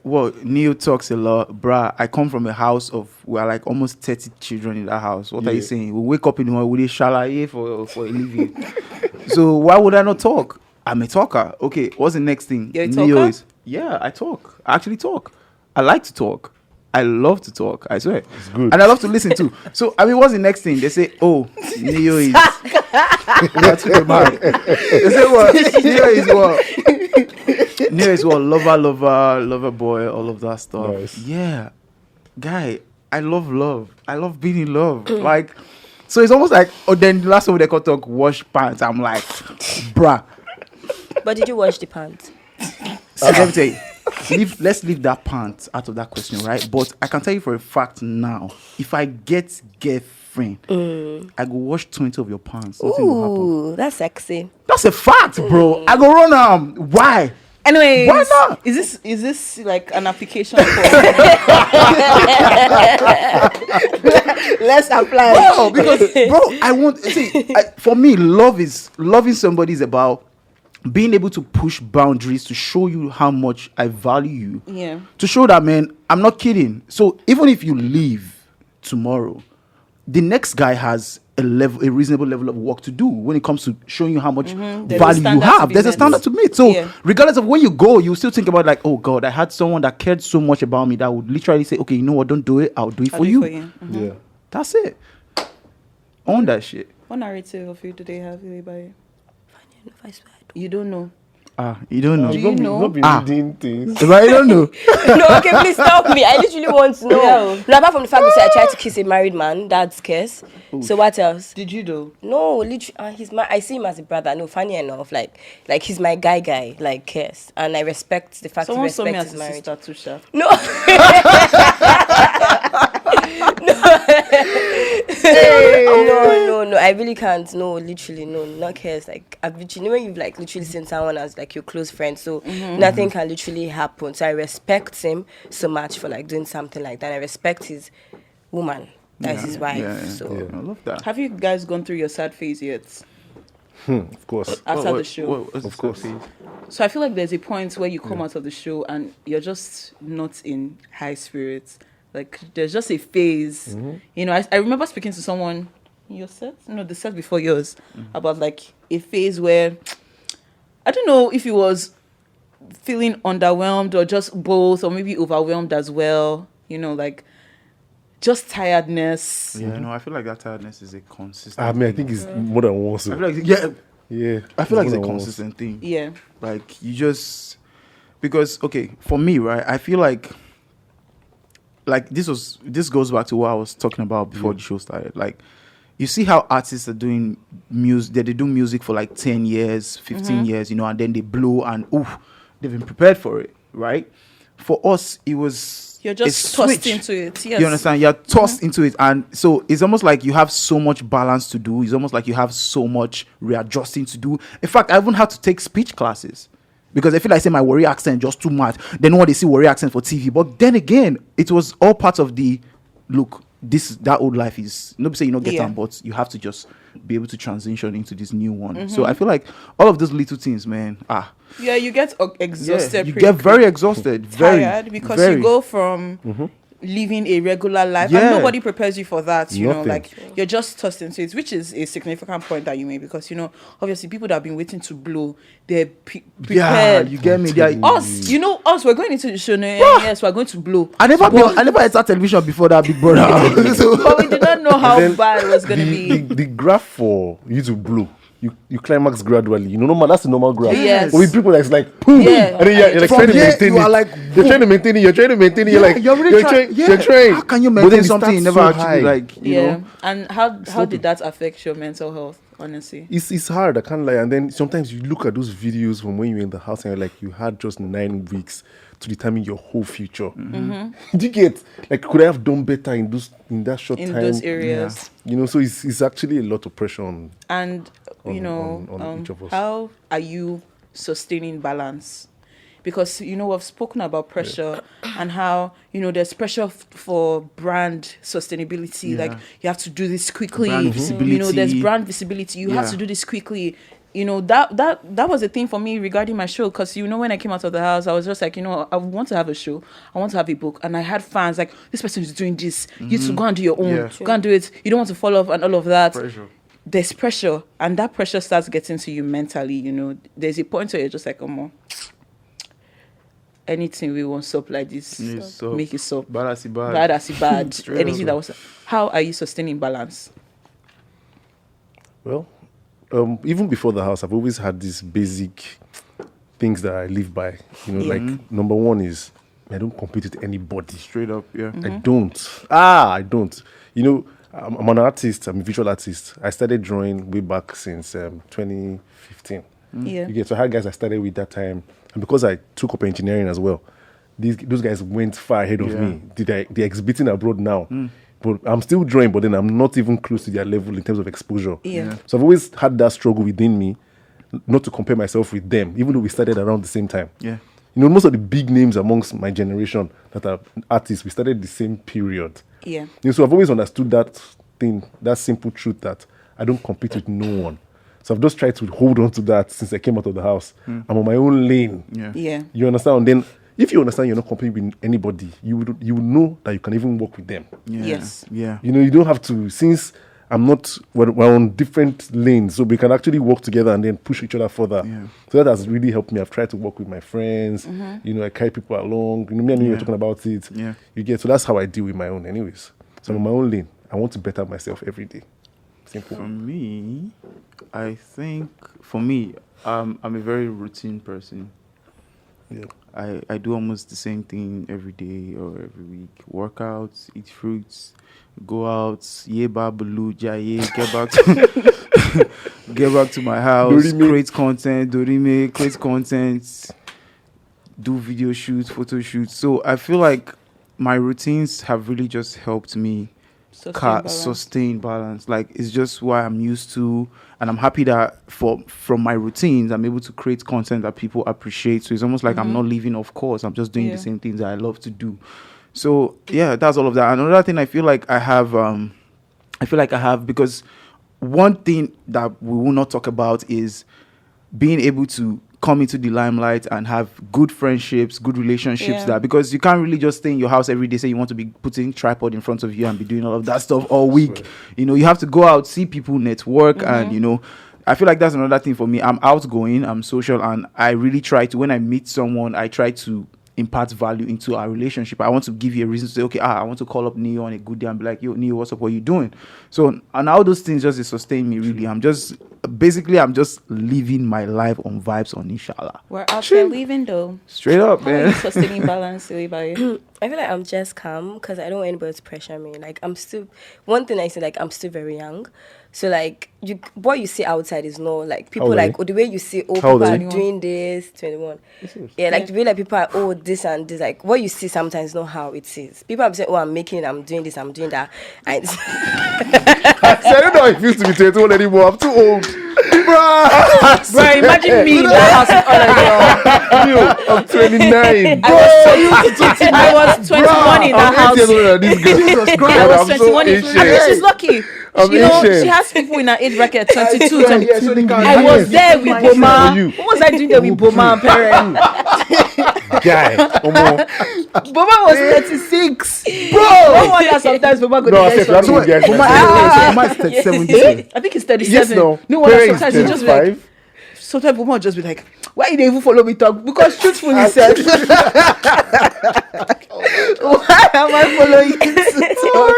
well, Neil talks a lot, bruh. I come from a house of we're like almost 30 children in that house. What are you saying? We wake up in the morning, we shalaye for a living. So why would I not talk? I'm a talker. Okay, what's the next thing? You're a Neo talker? is I talk. I actually talk. I like to talk. I love to talk. I swear. It's good. And I love to listen too. So I mean, what's the next thing? They say, oh, Neo is. That's the man. They say what? Neo is what? Neo is what? Lover boy, all of that stuff. Nice. Yeah, guy. I love love. I love being in love. Like, so it's almost like, oh, then the last time they could talk, wash pants. I'm like, bruh. But did you wash the pants? So let me tell you, let's leave that pant out of that question, right? But I can tell you for a fact now, if I get girlfriend, I go wash 20 of your pants. Nothing will happen. Ooh, that's sexy. That's a fact, bro. I go run why? Anyway, Why not? Is this like an application for? Let's apply. No, because bro, I want for me, loving somebody is about being able to push boundaries to show you how much I value you. Yeah. To show that, man, I'm not kidding. So even if you leave tomorrow, the next guy has a reasonable level of work to do when it comes to showing you how much There's a value you standard to have. be There's a met. standard to meet. So Yeah. regardless of where you go, you still think about like, oh God, I had someone that cared so much about me that would literally say, okay, you know what, don't do it. I'll do it I'll for do you. it for you. Yeah. That's it. Own that shit. What narrative of you do they have, Ilebaye? I swear. You don't know. You don't know. Do you know? Not been reading things. Right, you don't know. No, okay, please stop me. I literally want to know. Yeah. No, apart from the fact that I tried to kiss a married man, that's curse. So what else? Did you though? No, literally, I see him as a brother. No, funny enough, like he's my guy, like curse, and I respect the fact he Someone saw me respects as his a marriage. sister too, sha. No. No, I really can't. No, literally, no, not cares. Like, I've literally, when you've like literally seen someone as like your close friend, so nothing can literally happen. So I respect him so much for like doing something like that. I respect his woman, that's his wife. Yeah. So I love that. Have you guys gone through your sad phase yet? Of course. After the show. Of course. So I feel like there's a point where you come out of the show and you're just not in high spirits. Like there's just a phase. You know, I remember speaking to someone your set? No, the set before yours, about like a phase where I don't know if it was feeling underwhelmed or just both, or maybe overwhelmed as well. You know, like just tiredness. Yeah, no, I feel like that tiredness is a consistent. I mean, I think it's more than once. I feel like Yeah. I feel like it's a more than once. consistent thing. Yeah. Like you just because okay, for me, right? I feel like this goes back to what I was talking about before the show started. Like you see how artists are doing music, they do music for like 10 years, 15 years, you know, and then they blow and they've been prepared for it, right? For us, it was You're just tossed into it. Yes. You understand? You're tossed into it. And so it's almost like you have so much balance to do. It's almost like you have so much readjusting to do. In fact, I even had to take speech classes because I feel like I say my Warrior accent just too much. They know what they see Warrior accent for TV. But then again, it was all part of the look. That old life is nobody say you don't get Yeah. on, but you have to just be able to transition into this new one. So I feel like all of those little things, man. Yeah, you get exhausted. You pretty get very exhausted, tired because very. you go from living a regular life Yeah. and nobody prepares you for that. You know, Nothing. like you're just tossed into it, which is a significant point that you made because you know, obviously, people that have been waiting to blow, they're Yeah, prepared. you get me. They're- Us, you know, we're going into the show now. Yes, we're going to blow. I never entered television before that, Big Brother. So- But we did not know how Then bad it was going to be. the graph for you to blow, you climax gradually. You know, normal, that's the normal graph. Yes. But with people, it's like, boom. Yeah. And then you're like From trying to here, maintain you it. are like, you're trying to maintain it. You're trying to maintain it. You're like, you're really you're trying. trying. You're trying. How can you But then maintain it something you starts never so actually high. like? You Yeah. know? And how did that affect your mental health, honestly? It's hard, I can't lie. And then sometimes you look at those videos from when you're in the house and you're like, you had just 9 weeks to determine your whole future. Do you get, like, could I have done better in that short In time? those areas. You know, so it's actually a lot of pressure on. And you on- know, on each of us. how are you sustaining balance? Because you know we've spoken about pressure and how you know there's pressure for brand sustainability. Yeah. Like you have to do this quickly. Brand You know, there's visibility. brand visibility. You have Yeah. to do this quickly. you know, that was a thing for me regarding my show, because you know, when I came out of the house, I was just like, you know, I want to have a show, I want to have a book, and I had fans like, this person is doing this, you need to go and do your own, Yeah. go and do it, you don't want to fall off and all of that. Pressure. There's pressure, and that pressure starts getting to you mentally. You know, there's a point where you're just like, anything we want stop like this, make it stop. Bad as it bad. Bad as it bad. Straight Anything up. that was. How are you sustaining balance? Well, even before the house, I've always had these basic things that I live by. You know, like number one is I don't compete with anybody. Straight up, yeah. I don't. I don't. You know, I'm an artist. I'm a visual artist. I started drawing way back since 2015. Yeah. You get, so I had guys I started with that time, and because I took up engineering as well, those guys went far ahead of me. They're exhibiting abroad now. But I'm still drawing, but then I'm not even close to their level in terms of exposure. Yeah. So I've always had that struggle within me, not to compare myself with them, even though we started around the same time. Yeah. You know, most of the big names amongst my generation that are artists, we started the same period. Yeah. You know, so I've always understood that thing, that simple truth that I don't compete with no one. So I've just tried to hold on to that since I came out of the house. I'm on my own lane. Yeah. Yeah. You understand? And then if you understand you're not competing with anybody, you would know that you can even work with them. Yeah. Yes. Yeah. You know, you don't have to, since we're on different lanes, so we can actually work together and then push each other further. Yeah. So that has really helped me. I've tried to work with my friends. You know, I carry people along. You know, me and you were talking about it. Yeah. You get, so that's how I deal with my own anyways. So I'm on my own lane. I want to better myself every day. Simple. For me, I think I'm a very routine person. Yeah. I do almost the same thing every day or every week. Workouts, eat fruits, go out, babalu, jaye, get back to my house, Dorime. create content, do video shoots, photo shoots. So I feel like my routines have really just helped me sustain balance. Like, it's just what I'm used to, and I'm happy that from my routines I'm able to create content that people appreciate. So it's almost like I'm not living off course. I'm just doing the same things that I love to do. So yeah, that's all of that. Another thing I feel like I have because one thing that we will not talk about is being able to come into the limelight and have good friendships, good relationships. That because you can't really just stay in your house every day, say you want to be putting tripod in front of you and be doing all of that stuff all week. Right. You know, you have to go out, see people, network, and you know, I feel like that's another thing for me. I'm outgoing, I'm social, and I really try to, when I meet someone, I try to impart value into our relationship. I want to give you a reason to say, okay, I want to call up Neo on a good day and be like, yo, Neo, what's up? What are you doing? So, and all those things just sustain me, really. I'm just living my life on vibes on Inshallah. We're out there leaving though. Straight up, How are you man. sustaining balance, Ilebaye? I feel like I'm just calm because I don't want anybody to pressure me. Like, one thing I say, like, I'm still very young. So, like, what you see outside is no, like, people, like, the way you see, How old people are are you? doing this, 21. Yeah, like, the way, like, people are, this and this, like, what you see sometimes is not how it is. People are saying, I'm making it, I'm doing this, I'm doing that. And I don't know how it feels to be 21 anymore. I'm too old. Bro, imagine me in that house with all of y'all. I'm 29. I was 21 in that house. Jesus Christ. I was 21 in and she's lucky. I'm You know, ancient. she has people in her age bracket 22, 20. Yeah, so they can- I was there with For Boma. you. What was I doing there with Boma and parent? Guy. Omo. Boma was 36. Bro! No wonder sometimes Boma go No, I to said the that's next what guys. Boma is 37 this year. I think it's 37. Yes, no. No wonder Parents sometimes you just be like, 35. sometimes Boma will just be like, why you didn't even follow me talk? Because truthfully said, why am I following you to talk?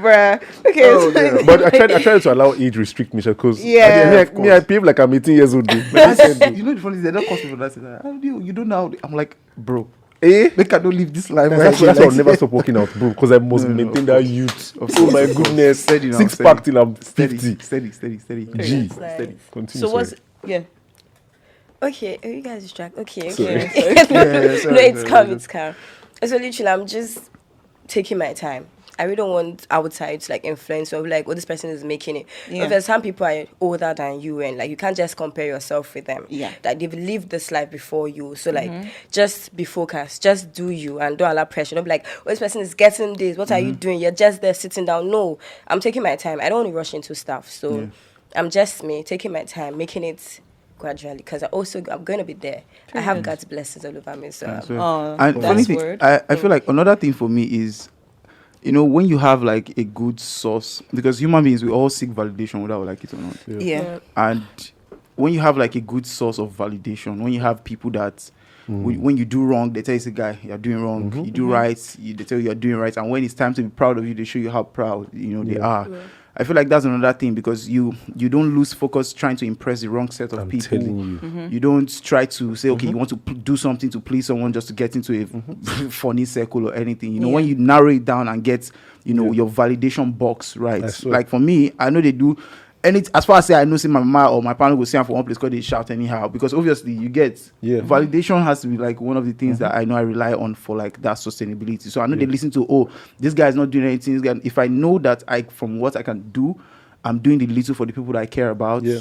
Bruh. Okay. Oh, yeah. But I tried to allow age restrict me because Yeah, I behave like I'm 18 years old. Dude. You know the funny thing, they don't cause people that say that. You don't know. I'm like, bro, make I don't live this life. That's why I'll never stop working out, bro, because I must maintain that youth. Oh my goodness. Steady now, Six steady. pack till I'm 50. Steady. G. That's nice. Steady. Continue. So what's, sorry. yeah. Okay, are you guys distracted? Okay. Sorry. Yeah, No, it's sorry. calm, it's calm. So literally, I'm just taking my time. I really don't want outside to, like, influence or, like, this person is making it. Yeah. Because some people are older than you and, like, you can't just compare yourself with them. Yeah. Like, they've lived this life before you. So, like, just be focused. Just do you and don't allow pressure. Don't be like, this person is getting this. What are you doing? You're just there sitting down. No, I'm taking my time. I don't want to rush into stuff. So, I'm just me, taking my time, making it gradually, because I'm going to be there. I have God's blessings all over me, so And that's funny thing, word. I feel like another thing for me is, when you have like a good source, because human beings, we all seek validation whether we like it or not. Yeah. And when you have like a good source of validation, when you have people that when you do wrong, they tell you, say, guy, you're doing wrong. You do right, they tell you you're doing right. And when it's time to be proud of you, they show you how proud they are. Yeah. I feel like that's another thing, because you don't lose focus trying to impress the wrong set of people. Telling you. You don't try to say, okay, you want to do something to please someone just to get into a funny circle or anything. When you narrow it down and get your validation box right. Like for me, I know they do. And as far as I know, say my mama or my partner will say I'm for one place because they shout anyhow. Because obviously you get validation has to be like one of the things that I know I rely on for like that sustainability. So I know they listen to, this guy is not doing anything. This guy, if I know that from what I can do, I'm doing the little for the people that I care about. Yeah.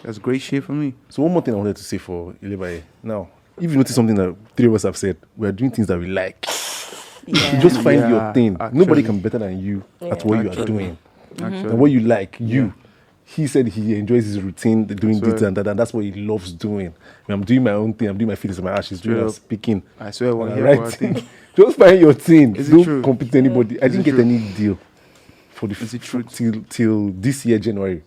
That's great shit for me. So one more thing I wanted to say for Ilebaye. Now, if you notice something that three of us have said, we are doing things that we like. Yeah. You just find your thing. Actually. Nobody can be better than you at what you are doing. And what you like, you. He said he enjoys his routine, doing this and that, and that's what he loves doing. I'm doing my own thing. I'm doing my feelings, my ass. She's doing her speaking. I swear, right. Just find your thing. Don't true? compete with anybody. I didn't get any deal for true? till this year January.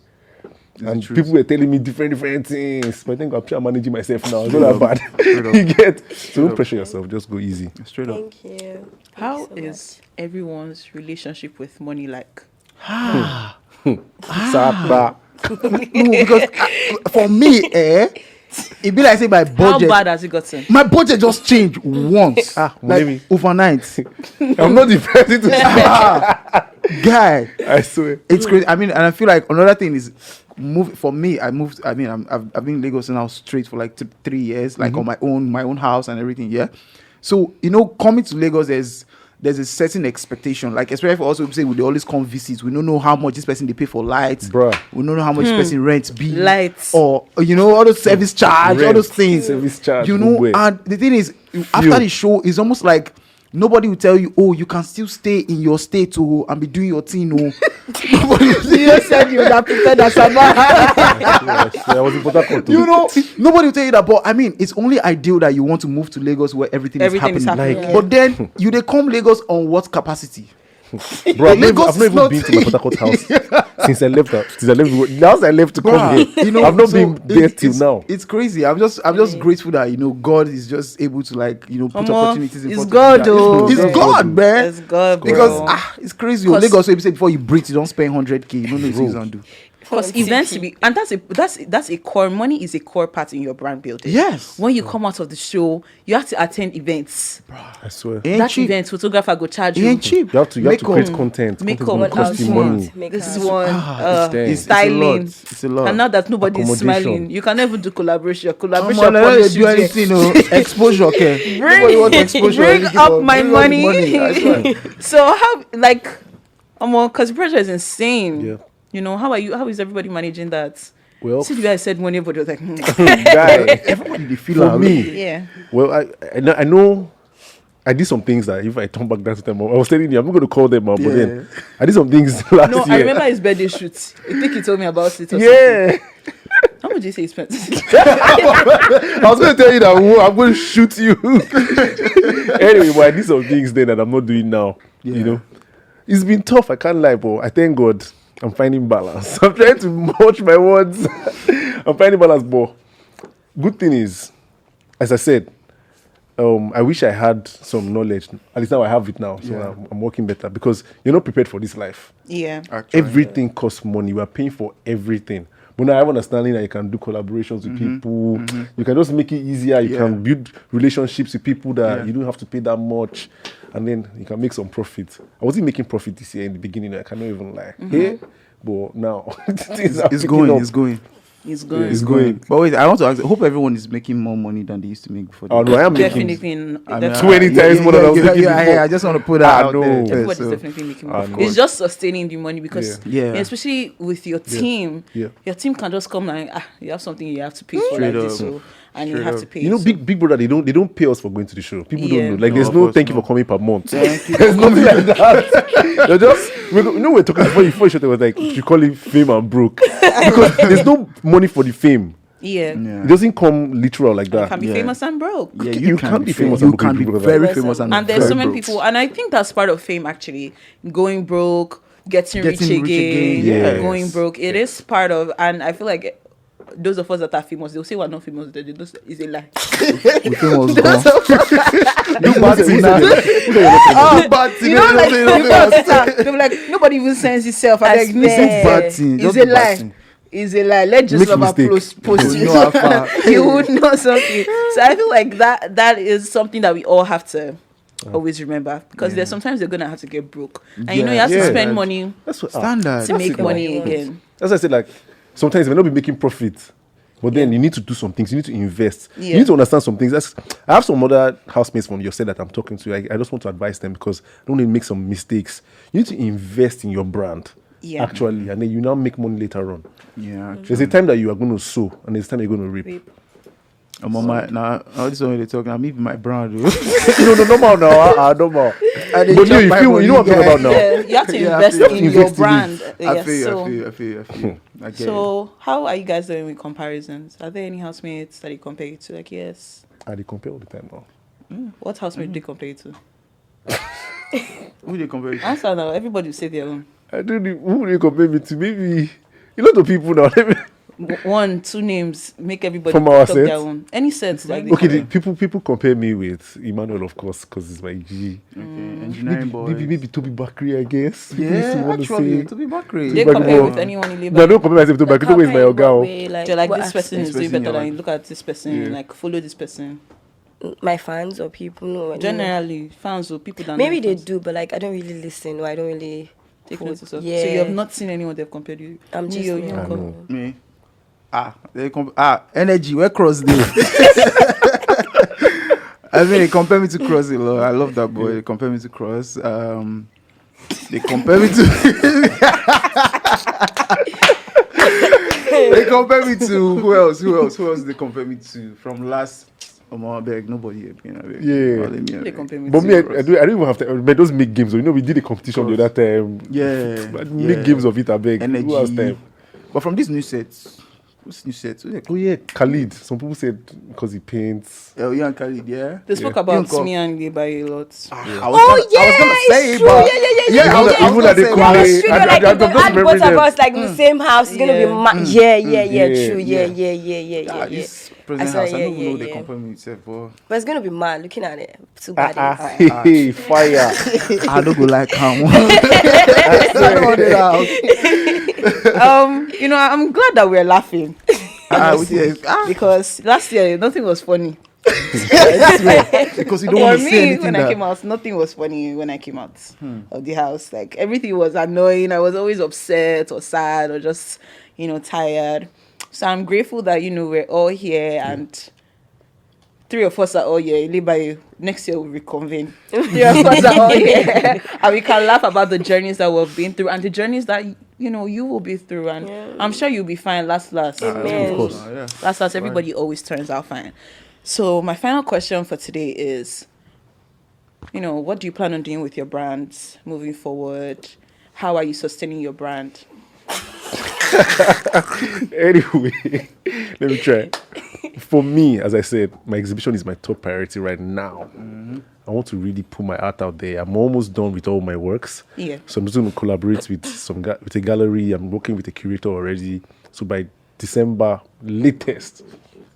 And people were telling me different things. But I think I'm managing myself now. It's not that bad. You get. So don't pressure yourself. Just go easy. Straight up. Thank you. How is everyone's relationship with money like? Saga. No, because for me, it be like say my budget. How bad has it gotten? My budget just changed once, like overnight. I'm not the person to Guy, I swear. it's crazy. I mean, and I feel like another thing is for me. I've been in Lagos now straight for like 3 years, like on my own house and everything. Yeah, so coming to Lagos, there's a certain expectation, like especially for us, we say we always come visit. We don't know how much this person they pay for lights, bruh. We don't know how much this person rents bill, lights, or all those service charge, all those things. Service charge, and the thing is, after the show, it's almost like nobody will tell you, you can still stay in your state and be doing your thing. Nobody will said you would have prepared that I was in Port Harcourt. Nobody will tell you that. But I mean, it's only ideal that you want to move to Lagos where everything is happening. Like, but then they come Lagos on what capacity? Bro, I've not even been to my Port Harcourt house since I left. The house I left to come here. I've not been there till now. It's crazy. I'm just grateful that God is just able to put opportunities in front of you. It's God, though. It's God, man. It's God, bro. Because it's crazy. Lagos, so you say before you breathe, you don't spend 100K. You don't know what you don't do. Because events to be, and that's a core. Money is a core part in your brand building. Yes. When you come out of the show, you have to attend events. I swear. That event, photographer go charge you. It ain't cheap. You have to create content. Make Content will cost you money. This is one. It's Styling. It's a lot. And now that nobody is smiling, you can never do collaboration. Collaboration. Do anything. Exposure. Okay. Bring up my money. So how because pressure is insane. Yeah. How are you? How is everybody managing that? Well, see, the guy said money, but it was like, everybody they feel for me. Yeah. Well, I know. I did some things that if I turn back that time, I was telling you, I'm not going to call them out, but then I did some things last year. I remember his birthday shoot. I think he told me about it. Yeah. How much did you say he spent? I was going to tell you that I'm going to shoot you. Anyway, but I did some things then that I'm not doing now. Yeah. It's been tough. I can't lie, but I thank God. I'm finding balance. I'm trying to watch my words. I'm finding balance, but good thing is, as I said, I wish I had some knowledge. At least now I have it now, so I'm working better because you're not prepared for this life. Yeah. Actually, everything costs money. We are paying for everything. But now I have understanding that you can do collaborations with people. Mm-hmm. You can just make it easier. You can build relationships with people that you don't have to pay that much. And then you can make some profit. I wasn't making profit this year in the beginning. I cannot even lie. Hey, but now it's going. It's going. It's going. But wait, I want to ask. I hope everyone is making more money than they used to make before. Oh no, I am definitely making 20 times more than I was making before. I just want to put that out there. Everybody's definitely making more. It's just sustaining the money because, especially with your team, your team can just come and you have something you have to pay for like this, so and you have to pay. Big Brother, they don't pay us for going to the show. People don't know. Like there's no thank you for coming per month. Thank you. There's nothing like that. They're just we're talking before you shot. It was like you call it fame and broke because there's no money for the fame. Yeah. It doesn't come literal like You that. can be famous and broke. Yeah, You can't be famous You and can be broke. very famous and And there's so very many broke. people, and I think that's part of fame actually. Going broke, getting rich Getting rich again, again, yes. going broke. It is part of, and I feel like those of us that are famous, they'll say we're not famous. It's a lie. We famous gone. You bad thing now. Oh, bad thing. You know, like people on Twitter, they'll be like, nobody even sends itself. I I'm like, listen, swear. Bad thing. it's Just a bad lie. thing. It's a lie. Let just Make about mistake. post You you. know how far. You would know something. So I feel like that is something that we all have to always remember, because there's sometimes you're gonna have to get broke, and you know you have to Yeah. spend money That's what Standard. to make it, money man. again. As I said, like sometimes you may not be making profit, but then you need to do some things. You need to invest. Yeah. You need to understand some things. I have some other housemates from your set that I'm talking to. I just want to advise them because I don't want to make some mistakes. You need to invest in your brand, actually, and then you now make money later on. Yeah. There's a time that you are going to sow, and there's a time you're going to reap. Now this one they talking. I'm even my brand. No, normal now. Normal. But you know what I'm talking about now. Yeah, you have to Yeah, invest I feel- in invest your in it. brand. I Yes, feel so, you. I feel. I get it. so how are you guys doing with comparisons? Are there any housemates that you compare you to? Like, yes. I they compare all the time now. What housemate do you compare you to? Who they compare? to? Answer now. Everybody will say their own. I don't know who they compare me to. Maybe a lot of people now. 1, 2 names make everybody From our talk their set? own. Any sets like Okay, this. people compare me with Emmanuel, of course, because he's my G. Okay, engineering boy. Maybe Toby Bakri, I guess. People Yeah, used to want to actually, say- to be Bakri. They But compare no. with anyone in No, I labor. don't compare myself to Bakri. Toby is my girl. They're like, this person is This doing person, better yeah, than you. Look at this person. Yeah. Like, follow this person. My fans or people, no. Generally, fans or people that Maybe know they fans. do, but like I don't really listen, or I don't really Take put- notice of. Yeah. So you have not seen anyone they've compared you. I'm just you new. I know. Me. Energy. Where cross there? I mean, they compare me to Cross a lot. I love that boy. They compare me to Cross. They compare me to. They compare me to who else? Who else they compare me to from last? Beg nobody. Yeah. They compare me But to me, I Cross. don't even have to. But those make games. You know, we did a competition the other time. Yeah. Make games of it. I beg. Energy. Who else time? But from these new sets, what's new sets? Oh yeah, Khalid. Some people said because he paints. Oh, yeah, and Khalid, yeah. They spoke Yeah. about Yunko. me and Ilebaye a lot. I was gonna say, it's true. but Yeah, I was Even gonna that they say, call but- it- It's true, I like don't if they just add remember both of them. us like in the same house, it's gonna be Yeah. Yeah. true. Yeah. Yeah. This president I saw, house, I don't yeah, know they yeah. compare me with but But it's gonna be mad looking at it. Too bad. Hey, fire. I don't go like him. You know, I'm glad that we're laughing because last year nothing was funny. Because you don't For want to say me, anything when I that came out, nothing was funny when I came out of the house. Like everything was annoying. I was always upset or sad or just, tired. So I'm grateful that, we're all here and 3 of us are all here. Ilebaye, next year we'll reconvene. 3 of us are all here. And we can laugh about the journeys that we've been through and the journeys that, you will be through. And I'm sure you'll be fine last. Amen. Of course. Last, everybody always turns out fine. So my final question for today is, what do you plan on doing with your brands moving forward? How are you sustaining your brand? Anyway, let me try. For me, as I said, my exhibition is my top priority right now. I want to really put my art out there. I'm almost done with all my works. Yeah. So I'm just going to collaborate with with a gallery. I'm working with a curator already. So by December latest,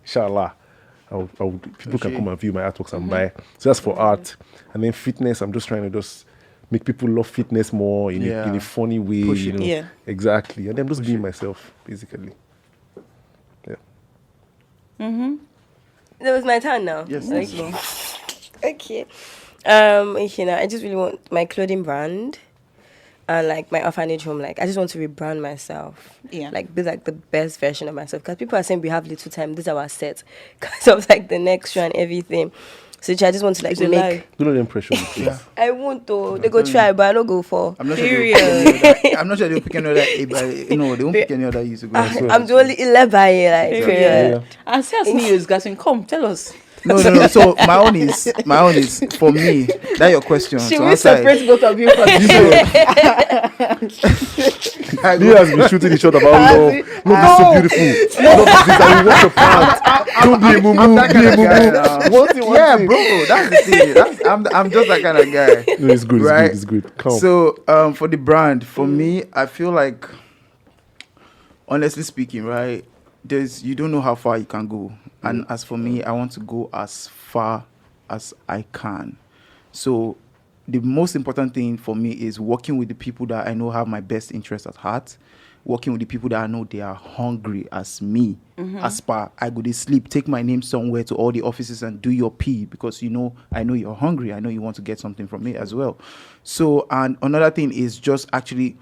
inshallah, people can come and view my artworks and buy. So that's for art. And then fitness, I'm just trying to make people love fitness more in a funny way. Push it. Yeah. Exactly. And then just being myself, basically. Yeah. That was my turn now. Yes, Okay. Okay, now I just really want my clothing brand and like my orphanage home. Like I just want to rebrand myself. Yeah. Like be like the best version of myself. Because people are saying we have little time. This is our set. Because of like the next show and everything. So I just want to like It's a lie. make. Don't let them pressure you, please. I won't though. They go try, but I don't go for. I'm not Period. sure. I'm not sure they'll pick any other. No, they won't pick any other use to go. I'm the only Ilebaye, like period. Yeah. And see as news, guys, come tell us. No. So my own is for me. That your question. Should So we answer it. separate both of you for this? He has been shooting each other about love. Love is so beautiful. Love is this. I will wash your pants. Don't be a mumu. That Be kind a of guy mumu. now. One thing. Yeah, bro. That's the thing. I'm just that kind of guy. No, it's good. Right? It's good. Calm. So for the brand, for me, I feel like, honestly speaking, right, you don't know how far you can go, and as for me, I want to go as far as I can. So the most important thing for me is working with the people that I know have my best interest at heart, working with the people that I know they are hungry as me. As per I go to sleep, take my name somewhere to all the offices and do your P, because I know you're hungry. I know you want to get something from me as well. So, and another thing is just actually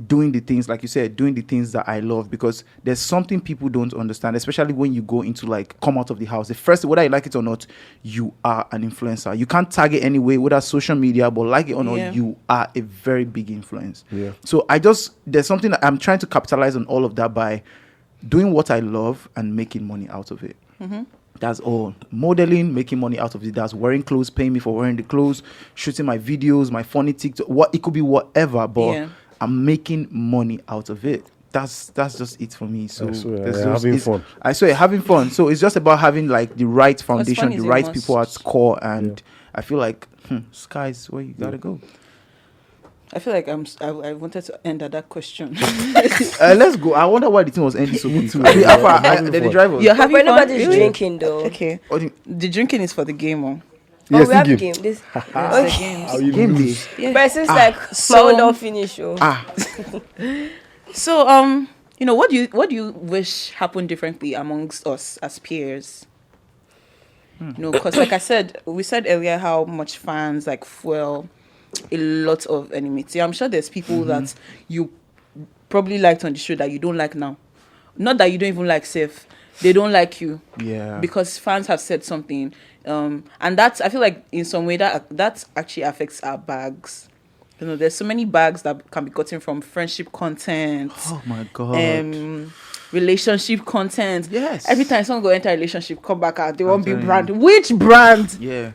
doing the things, like you said, doing the things that I love, because there's something people don't understand, especially when you go into come out of the house. The first, whether you like it or not, you are an influencer. You can't tag it anyway, whether social media, but like it or not, you are a very big influence. Yeah. So there's something that I'm trying to capitalize on all of that by doing what I love and making money out of it. That's all. Modeling, making money out of it. That's wearing clothes, paying me for wearing the clothes, shooting my videos, my funny TikTok, it could be whatever, but I'm making money out of it. That's just it for me. So having fun. I swear, having fun. So it's just about having the right foundation, the right people at core, and I feel like sky's where you gotta go. I feel like I wanted to end at that question. Let's go. I wonder why the thing was ending so quick. The driver. You're having But fun? nobody's Really? drinking though. Okay. The drinking is for the game, or Yes, we have game. game. This, it's the games. How you Game lose? day. but it seems like so- my own don't finish. Oh. So, what do you wish happened differently amongst us as peers? Because like I said, we said earlier how much fans fuel a lot of enmity. I'm sure there's people that you probably liked on the show that you don't like now. Not that you don't even like Seth. They don't like you. Yeah. Because fans have said something. And that's, I feel like in some way that actually affects our bags. There's so many bags that can be gotten from friendship content. Oh my God. Relationship content. Yes. Every time someone go enter a relationship, come back out, they won't be telling brand. Which brand Yeah.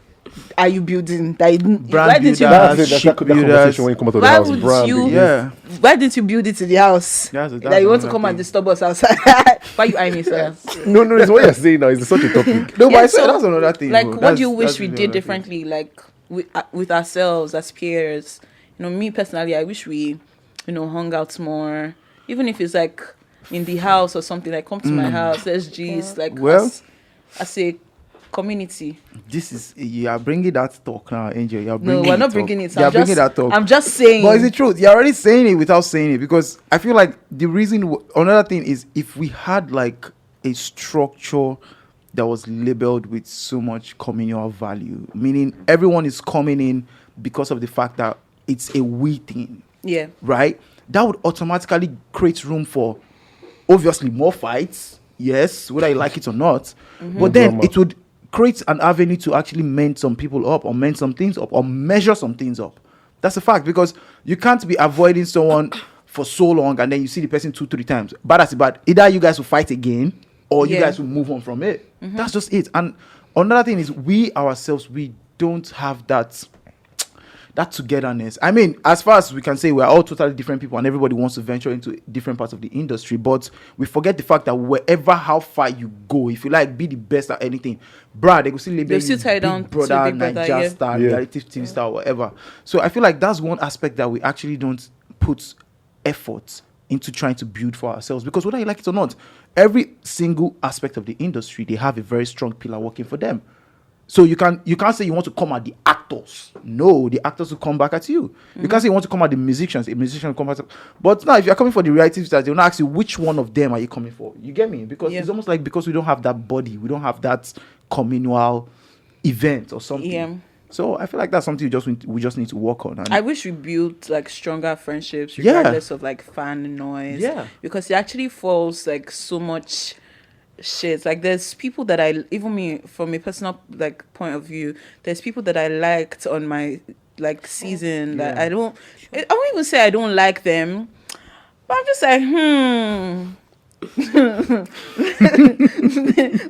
are you building? Brand Why didn't you? builder. That's Ship that builders. conversation when you come out of the Why house. would Brand. you- Yeah. Why didn't you build it in the house? That's That you want to another come and thing. disturb us outside? Why you eyeing me, sir? No, it's what you're saying now. It's such a topic. No, but I Yeah, swear so, that's another thing. Like, bro. what do you That's wish we really did another thing. differently, with ourselves as peers? Me personally, I wish we, hung out more. Even if it's in the house or something, come to my house, let's gist, Well- as a community. You are bringing that talk now, Angel. You are No, bringing we're not talk. bringing it. You are bringing that talk. I'm just saying. But it's the truth. You're already saying it without saying it, because I feel like the reason. Another thing is, if we had a structure that was labeled with so much communal value, meaning everyone is coming in because of the fact that it's a we thing, Yeah. right? That would automatically create room for, obviously, more fights. Yes, whether you like it or not. But then Drama. it would create an avenue to actually mend some people up, or mend some things up, or measure some things up. That's a fact, because you can't be avoiding someone for so long and then you see the person 2-3 times. Bad as bad. Either you guys will fight again, or you Yeah. guys will move on from it. That's just it. And another thing is, we ourselves, we don't have that togetherness. I mean, as far as we can say, we're all totally different people and everybody wants to venture into different parts of the industry, but we forget the fact that how far you go, if you be the best at anything, bruh, they will still label They'll you still tie Big down to Brother, Big Brother, Niger yeah. star, Yeah. reality TV star, whatever. So I feel like that's one aspect that we actually don't put effort into trying to build for ourselves, because whether you like it or not, every single aspect of the industry, they have a very strong pillar working for them. So you can't say you want to come at the actors. No, the actors will come back at you. You can't say you want to come at the musicians. A musician will come back. But now, if you're coming for the reality stars, they'll not ask you which one of them are you coming for. You get me? Because Yeah. it's almost like, because we don't have that body, we don't have that communal event or something. Yeah. So I feel like that's something we just need to work on. And I wish we built stronger friendships Yeah. regardless of fan noise. Yeah. Because it actually falls so much shit. There's people that even me, from a personal point of view, there's people that I liked on my season that Yeah. I won't even say I don't like them, but I'm just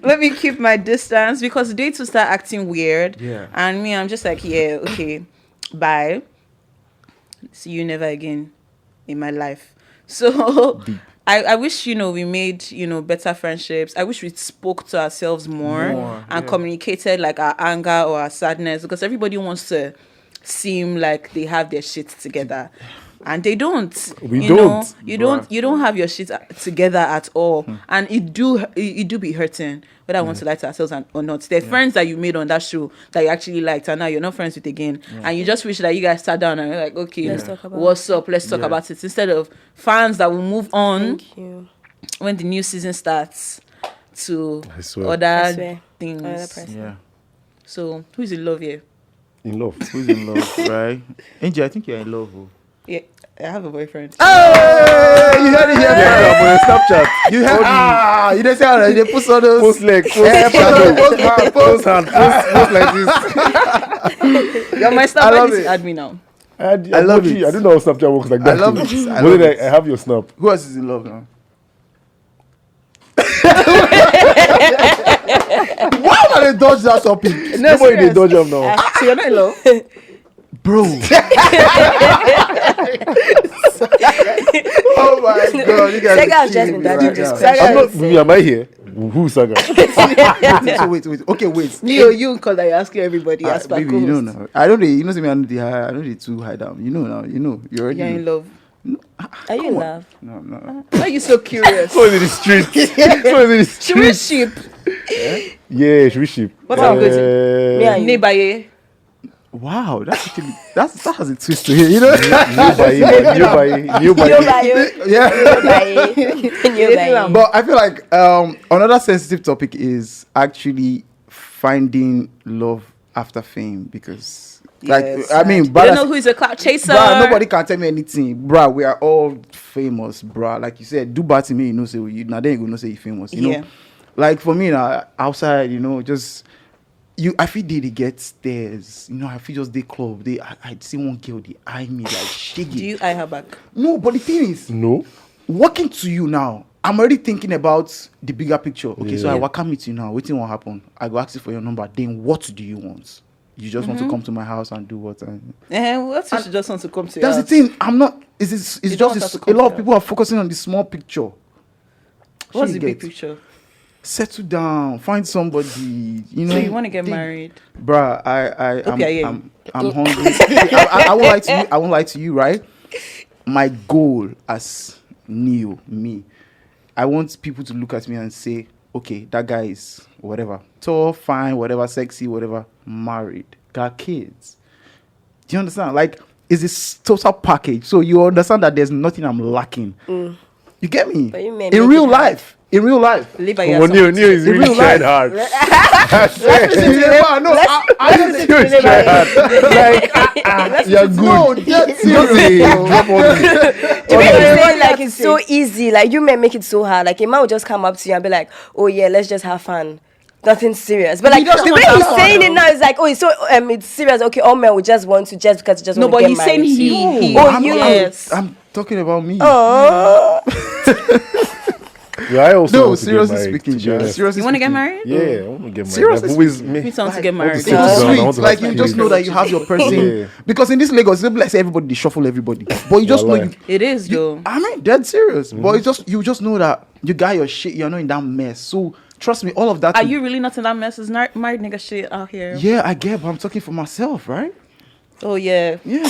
Let me keep my distance because dates will start acting weird. Yeah. And me, I'm just like, yeah, okay, bye. See you never again in my life. So I wish, we made, better friendships. I wish we spoke to ourselves more and communicated like our anger or our sadness, because everybody wants to seem like they have their shit together. And they don't. We You don't. you don't have your shit together at all. And it do be hurting, whether I want to lie to ourselves or not. They're friends that you made on that show that you actually liked, and now you're not friends with again. And you just wish that you guys sat down and you're like, okay, Let's talk about what's up? Let's talk about it. Instead of fans that will move on Thank you. when the new season starts to I swear. I other swear. things. Another person. Yeah. So who's in love here? In love. Who's in love, right? Angie, I think you're in love. Oh. Yeah, I have a boyfriend. Hey, you heard it here, Yeah, bro. on Snapchat. You heard you didn't say already. They put on those. Post leg, post shadow, shadow, post hand, post like this. You're my snap. I Why love did you it. add me now? I love it. I don't know how Snapchat works like that. I love too. it. I But love then it. I have your snap. Who else is in love now? Why would they dodge that topic, Nobody they dodge them now. So you're not in love? bro? Oh my god, you guys Saga are has just killing been me dodging right this now. question. I'm not. Am I here? Who's Saga? So wait. Okay, wait. You, because I ask everybody. As per Baby, you co-host. know now. I don't. You know, see me. I know the high. I know the too high down. You know now. You know. You already. You're in know. love. Are you in love? No. Why are you so curious? So is in the street. So is in the Should we street. ship? Yeah, should we ship? What are we going Me and you. Ilebaye. Wow, that's actually that has a twist to it. You know. New buy. Yeah. Ilebaye. But I feel like another sensitive topic is actually finding love after fame, because like Yes, I mean, you don't know who is a clout chaser. bruh, nobody can tell me anything, bruh. We are all famous, bruh. Like you said, do bad to me, you know. Say you now, then you gonna say you famous, you Yeah. know. Like for me now, outside, you know, just you. I feel they get stares, you know. I feel just they club. I see one girl, they eye me like shaggy. Do you eye her back? No, but the thing is, No. walking to you now, I'm already thinking about the bigger picture. Okay, so Yeah. I welcome meet you now. Waiting what happen? I go ask you for your number. Then what do you want? You just want to come to my house and do what? And What if she just wants to come to that's your the thing. I'm not. It's You don't want just her to a come lot to of your people are focusing on the small picture. What's She the big get. picture? Settle down, find somebody. You know. So you want to get think- married? Bruh, I'm hungry. I won't lie to you. I won't lie to you, right? My goal as Neo, me, I want people to look at me and say, okay, that guy is whatever, tall, fine, whatever, sexy, whatever, married, got kids. Do you understand? Like, it's this total package. So you understand that there's nothing I'm lacking. You get me? But you may In make real it hard. life. In real life. Live by Well, yourself. Neo is In really real trying life. hard. I swear. No, Neo is trying hard. Like, you're good. no, that's Just say, drop all this. To me, it's saying like it's so easy. Like you may make it so hard. Like a man will just come up to you and be like, "Oh yeah, let's just have fun." Nothing serious. But like doesn't the want way to he's have saying fun, it now is like, "Oh, it's so it's serious." Okay, all men will just want to just because you just No, want to but get he's married. saying he. Oh, I'm, you. Yes. I'm talking about me. Oh, Yeah, I also No, want to get seriously married, speaking, to be honest. seriously You want to get speaking. married? Yeah, I want to get married. Seriously I've always Me too, I want to get married. It's Yeah. I sweet. want to Like have you just kids. know that you have your person. Yeah. Because in this Lagos, it's like say everybody they shuffle everybody. But you just know Wallah. you. It is though. I mean, dead serious. But it's just you just know that you got your shit. You're not in that mess. So trust me, all of that. Are you really not in that mess? Is married nigga shit out here? Yeah, I get. But I'm talking for myself, right? Oh yeah. Yeah.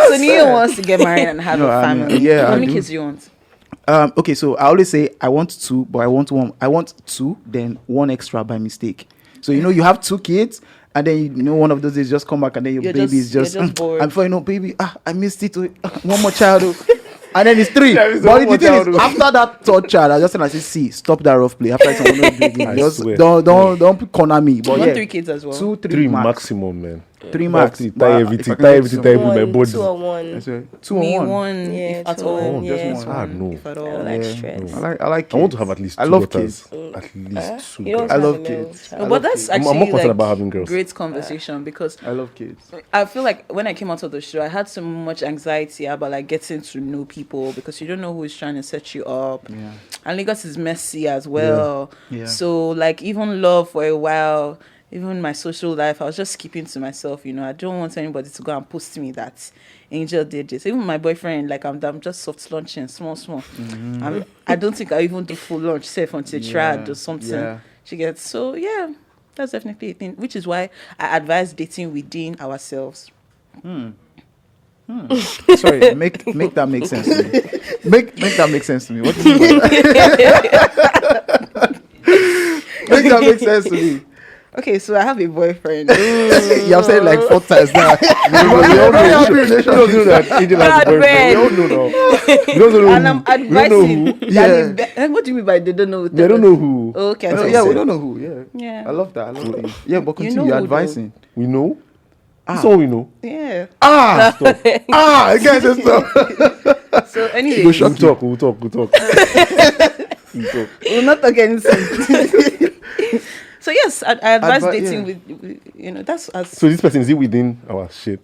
So Neo wants to get married and have No, a I mean, family. yeah, How I many do. kids do you want? Okay, so I always say I want two, but I want one. I want two, then one extra by mistake. So you know you have two kids, and then you know one of those days just come back, and then your You're baby is just- just. you're just bored. And before you know, baby, I missed it. One more child, and then it's three. There is But one the more thing is, child. after that third child, I just said, I say, see, stop that rough play. After someone do it again, I just swear. don't corner me. But You want yeah, 3 kids as well? 2, 3, Three max. maximum, man. 3 marks. Tie But everything, if I can tie get everything, some- tie everything, my body. 2 or 1. That's right. 2 Me on 1. one, Yeah, if at 2 on all. 1, yeah. Just one. Ah, no. If at I all. don't like Yeah. stress. I like kids. I want to have at least 2 I love daughters. kids. At least 2 You don't I daughters. love have a male kids. child. No, I but love that's kids. I'm actually more concerned like about having girls. great conversation because I love kids. I feel like when I came out of the show, I had so much anxiety about like getting to know people because you don't know who is trying to set you up. Yeah. And Lagos is messy as well. Yeah. So like even love for a while, even my social life, I was just keeping to myself. I don't want anybody to go and post me that Angel did this. Even my boyfriend, like I'm just soft launching, small. I don't think I even do full launch safe until tried or something. Yeah. She gets so yeah. That's definitely a thing, which is why I advise dating within ourselves. Sorry, make that make sense to me. Make that make sense to me. What do you mean by that? Make that make sense to me. Okay, so I have a boyfriend. You have said it like 4 times now. We all know that Angel has a boyfriend. We all know now. We don't know And I'm who. We don't know advising. who. that what do you mean by they don't know? They don't know who. Okay, No, so yeah, we don't know who. Yeah. Yeah. I love that. I love that. Yeah, but You continue. know You're who, advising. We know. That's all we know. Yeah. Again, just stop. So anyway, We'll talk. We'll talk. we'll not talk anything. So yes, I advise dating with that's as So this person, is it within our shit?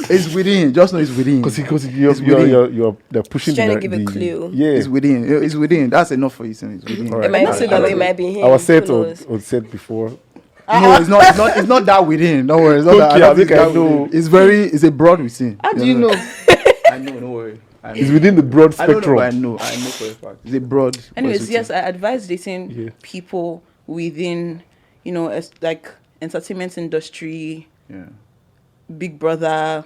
It's within. Just know it's within. Because It's within. they're pushing Trying the, to give a the- clue. Yeah. It's within. It's within. That's enough for you. Son. It's within. All It right. might not say that it way. might be him. Our set Who or knows? said before. No, it's not. It's not that within. Don't worry. It's not that. Okay, I I don't think think I that know. within. It's a broad within. how do you know? I know. Don't worry. I It's within the broad don't know. spectrum. But I know for a fact. It's a broad. Anyways, within. yes, I advise dating Yeah. people within, like entertainment industry, Yeah. Big Brother,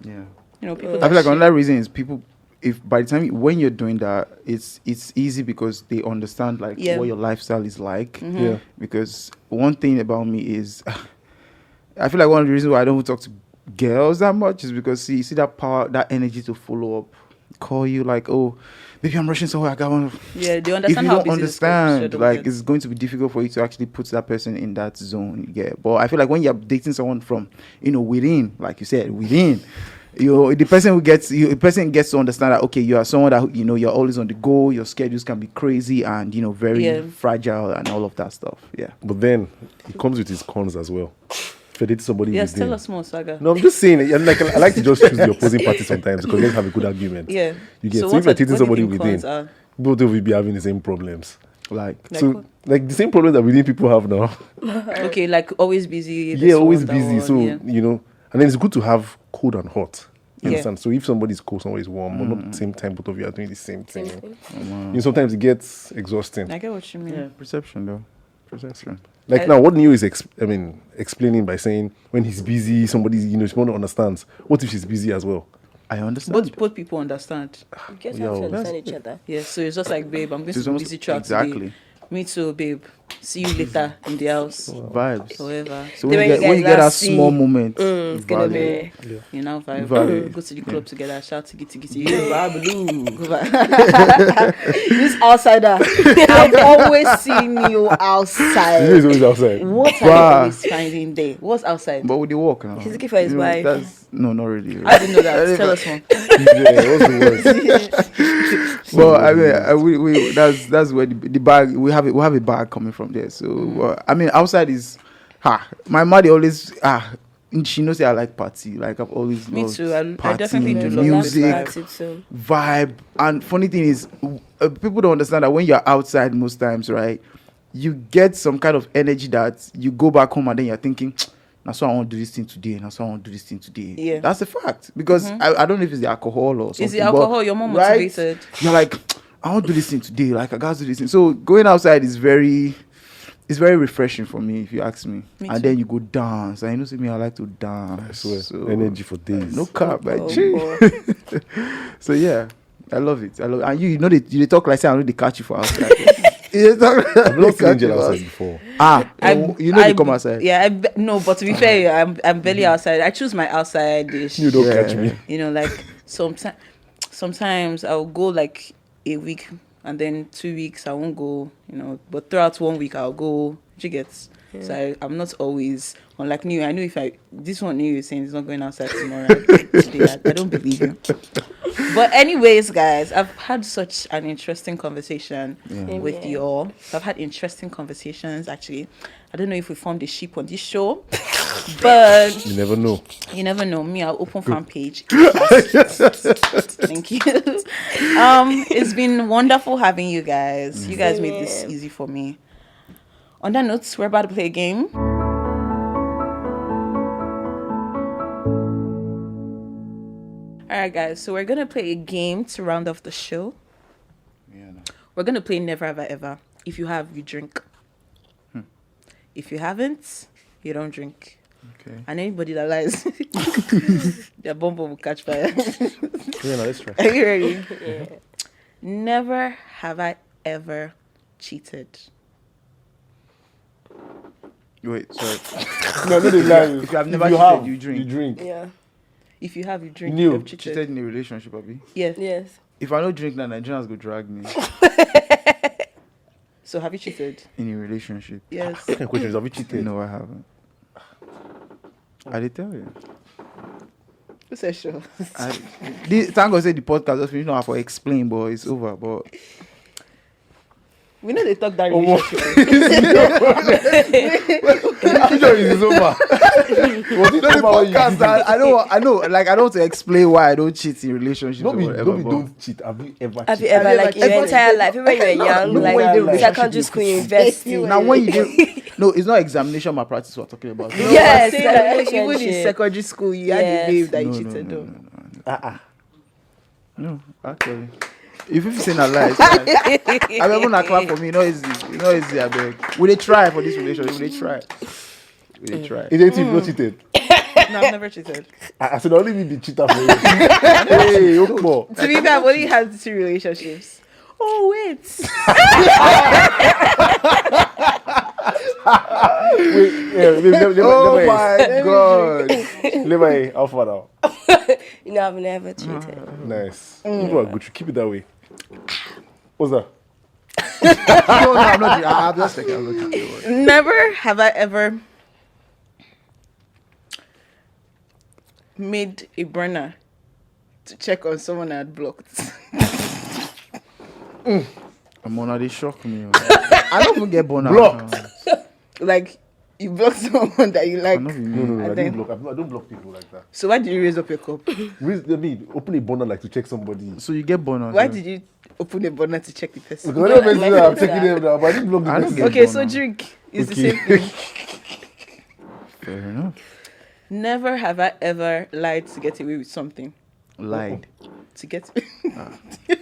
Yeah. people. I that feel like shit. another reason is people. If by the time when you're doing that, it's easy because they understand like Yeah. what your lifestyle is like. Yeah. Because one thing about me is, I feel like one of the reasons why I don't talk to girls that much is because you see that power, that energy to follow up, call you like, oh, baby, I'm rushing somewhere. I got one. Yeah, they If understand you how don't busy understand, schedule like gets. it's going to be difficult for you to actually put that person in that zone. Yeah, but I feel like when you're dating someone from, within, like you said, within. The person gets to understand that okay, you are someone that you're always on the go. Your schedules can be crazy and very fragile and all of that stuff. Yeah, But then it comes with its cons as well. If you date somebody Yes, within. tell us more, Saga. No, I'm just saying. I like to just choose the opposing party sometimes because let's have a good argument. Yeah. You get so, what if you're are- dating what do you somebody think within, cons are? both of you be having the same problems. like Like so what? like the same problems that within people have now. Okay, like always busy. Yeah, this always one, that busy. one, So yeah. and then it's good to have cold and hot. You Yeah. understand? So if somebody's cold, somebody's warm, but not at the same time, both of you are doing the same thing. Same thing. Sometimes it gets exhausting. I get what you mean. perception though. Perception. Like now, what Neo is explaining by saying when he's busy, somebody's someone understands. What if she's busy as well? I understand. Both people understand. You guys Yeah, have to well, understand each other. Yeah, so it's just like, babe, I'm going It's to be almost- busy throughout exactly. today. Me too, babe. See you later in the house. Vibes. However, So Then when you when get you guys that last small see, moment, It's gonna value. be. you know, vibe. Value. Go to the club together, shout to gitty gitty. You vibe, go back. This outsider. I'm always seeing you outside. He's always outside. What are you Bruh. always finding there? What's outside? But with the walk now. He's looking for his wife. No, not really. I didn't know that. Tell us more. Yeah, what's the worst? Well, I mean, we that's where the bag we have a bag coming from there. So I mean, outside is my mother always she knows that I like party. Like I've always Me loved too. I party, definitely do love music, that Party too. vibe. And funny thing is, people don't understand that when you're outside most times, right? You get some kind of energy that you go back home and then you're thinking, that's why I want to do this thing today. That's why I want to do this thing today. Yeah. That's a fact. Because I don't know if it's the alcohol or something. Is the but, alcohol? You're more right? motivated. You're like, I want to do this thing today. Like I got to do this thing. So going outside is very refreshing for me, if you ask me. Me And too. then you go dance. And you know, see me, I like to dance. I swear, So, energy for days. no cap, like, Oh, gee. boy. So yeah, I love it. And you know they talk like say I know they catch you for outside. You talk like I've not they seen catch you Angel for outside outside. before. They come outside. Yeah, no, but to be fair, I'm barely outside. I choose my outside dish. You don't Yeah. catch me. Like sometimes I'll go like a week and then 2 weeks I won't go, but throughout 1 week I'll go. She gets. So I'm not always, unlike New. I know if this one New is saying it's not going outside tomorrow. Today, I don't believe you. But anyways, guys, I've had such an interesting conversation with you all. So I've had interesting conversations, actually. I don't know if we formed a ship on this show, but You never know. you never know. Me, I'll open fan page. Thank you. It's been wonderful having you guys. You guys made this easy for me. On that note, we're about to play a game. All right, guys. So we're gonna play a game to round off the show. Yeah. No. We're gonna play Never Have I Ever. If you have, you drink. If you haven't, you don't drink. Okay. And anybody that lies, their bomb will catch fire. Yeah, no, let's try. Are you ready? Never have I ever cheated. Wait, sorry. No, they lie. If you have never cheated, have, you drink. You drink. Yeah. If you have, you drink. New. You have Cheated in a relationship, Abi. Yes. Yes. If I don't drink now, Nigerians go drag me So have you cheated? in a relationship. Yes. Second question is, have you cheated? No, I haven't. I did tell you. Who said sure? Thank God say the podcast just finished. Now I have to explain, but it's over. But We know they talk that Oh, relationship. It's over. Was it over when you did it? I know. Like I don't want to explain why I don't cheat in relationships or whatever. Don't cheat. Have you ever Have you cheated? ever, like, in your entire life, even when you were young, No, when you like, did secondary school, you invest in. Now when you do, no, it's not examination malpractice we're talking about. No, Yes, Say that even in relationship. secondary school, you had a Yes. babe that you no, cheated no, on. no, actually. If you say a lie, it's fine. I mean, not clap for me. No easy. I beg. Will they try for this relationship? Will they try? Is it if you not cheated? No, I've never cheated. I said only me be cheater for you. Hey, Okmo. To be fair, I've only had 2 relationships. Oh, wait. Oh my God. Ilebaye, how far now? You know, I've never cheated. Nice. You are good. You keep it that way. What's that? No, I'm not. I'm just taking a look. Never have I ever made a burner to check on someone I had blocked. I'm on. They shock me. I don't even get born out. Blocked. Like, you blocked someone that you like. I'm not even. No, I And don't then- block. I don't block people like that. So why did you raise up your cup? Open a burner like to check somebody. So you get born out. Why did you open a burner to check the person? Because I don't like mention that I'm that. checking them now, but I didn't block the I don't person. get- Okay, so burner. drink is the Okay. same thing. Fair enough. Never have I ever lied to get away with something. Lied. To get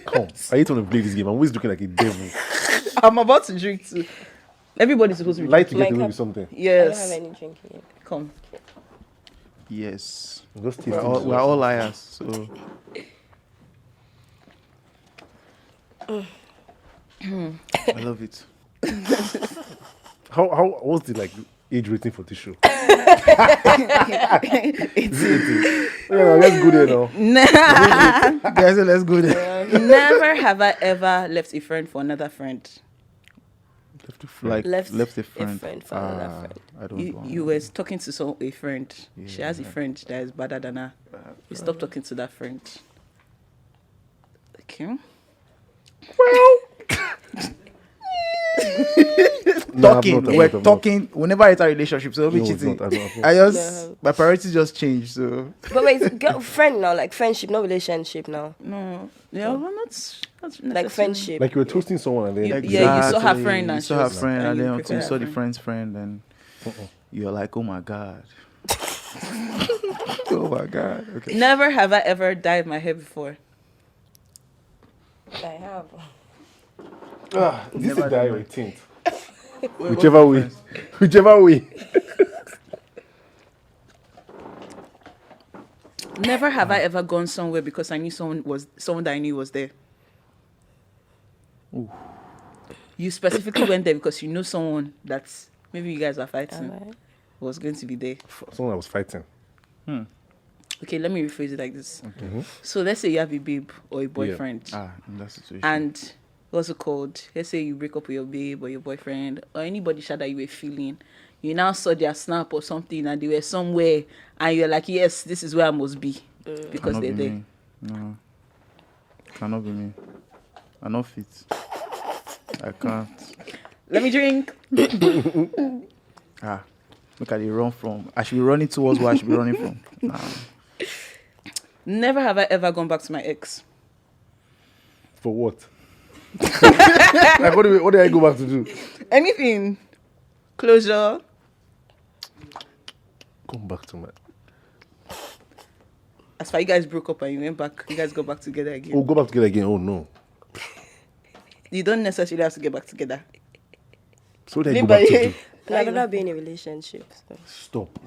Come. I hate when I play this game. I'm always looking like a devil. I'm about to drink too. Everybody's supposed to be Lie to drinking. get away Like with something. I don't have Yes. any drinking. Come. Yes. Just taste We're all liars. So I love it. How what's the age rating for this show? Yeah, let's go there now. Guys, let's go there. Never have I ever left a friend for another friend. Like Left left a a friend. friend for another friend. I don't know. You were talking to a friend. She has a friend that is better than her. You stop talking to that friend. Okay. Talking. I'm We're not. talking. We never enter a relationship, so don't be No, it's cheating. not. I'm not. I just No. my priorities just changed. So But wait, girlfriend now, like friendship, not relationship now. No. Yeah, well, not Like necessarily. friendship. Like you were toasting someone and then Yeah, you saw her Exactly. friend and you she saw her was- friend, and and you then prefer you her saw the friend. friend's friend, and you're like, oh my God. Oh my God. Okay. Never have I ever dyed my hair before. I have. this is Never die done or a tint. Whichever way. Never have I ever gone somewhere because I knew someone that I knew was there. You specifically went there because you know someone that's maybe you guys are fighting Alright. was going to be there. Someone I was fighting. Okay, let me rephrase it like this. So let's say you have a babe or a boyfriend In that situation. and what's it called? Let's say you break up with your babe or your boyfriend or anybody that you were feeling. You now saw their snap or something and they were somewhere and you're like, yes, this is where I must be because they're there. Me. No. Cannot be me. I'm not fit. I can't. Let me drink. Look at it run from. I should be running towards where I should be running from. Nah. Never have I ever gone back to my ex. For what? Like, what did I go back to do? Anything. Closure. Come back to my... As far you guys broke up and you went back, you guys go back together again. Oh, go back together again? Oh, no. You don't necessarily have to get back together. So what did I go back to do? I've never been in a relationship. So. Stop.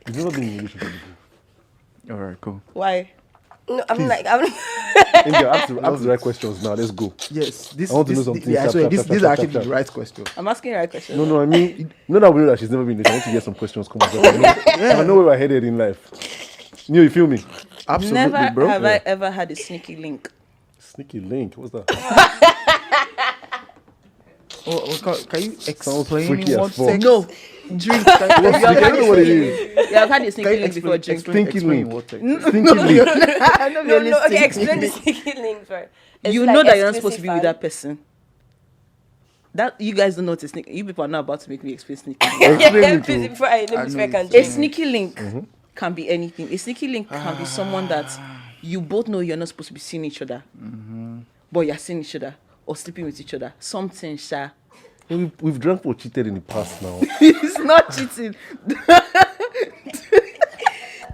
You've never been in a relationship before? All right, cool. Why? No, I'm Please. like, I'm. Angel, ask the right questions now. Let's go. Yes, this. I want to know this, something. Yeah, Sharp, so sharp, this sharp, is sharp, actually sharp, the right question. I'm asking the right question. No, I mean, you know that we know that she's never been in this. I want to get some questions. Come on. I know where we're headed in life. You feel me? Absolutely, Never bro. have I ever had a sneaky link. Sneaky link. What's that? Can you Sounds explain freaky in as one fuck. text? No, drink. I don't know what it is. Yeah, I've had a sneaky Can you link before drink. Stinky explain link. what text? Stinky link. No. Okay, explain the sneaky link first. It's You like know that you're not supposed to be exclusive with that fan. person. That you guys don't know to sneak. You people are not about to make me explain sneaky link. Explain Yeah, it please, to. before I know can it's A drink. sneaky link can be anything. A sneaky link can be someone that you both know you're not supposed to be seeing each other, but you're seeing each other or sleeping with each other. Something, sha. We've drunk or cheated in the past now. It's not cheating.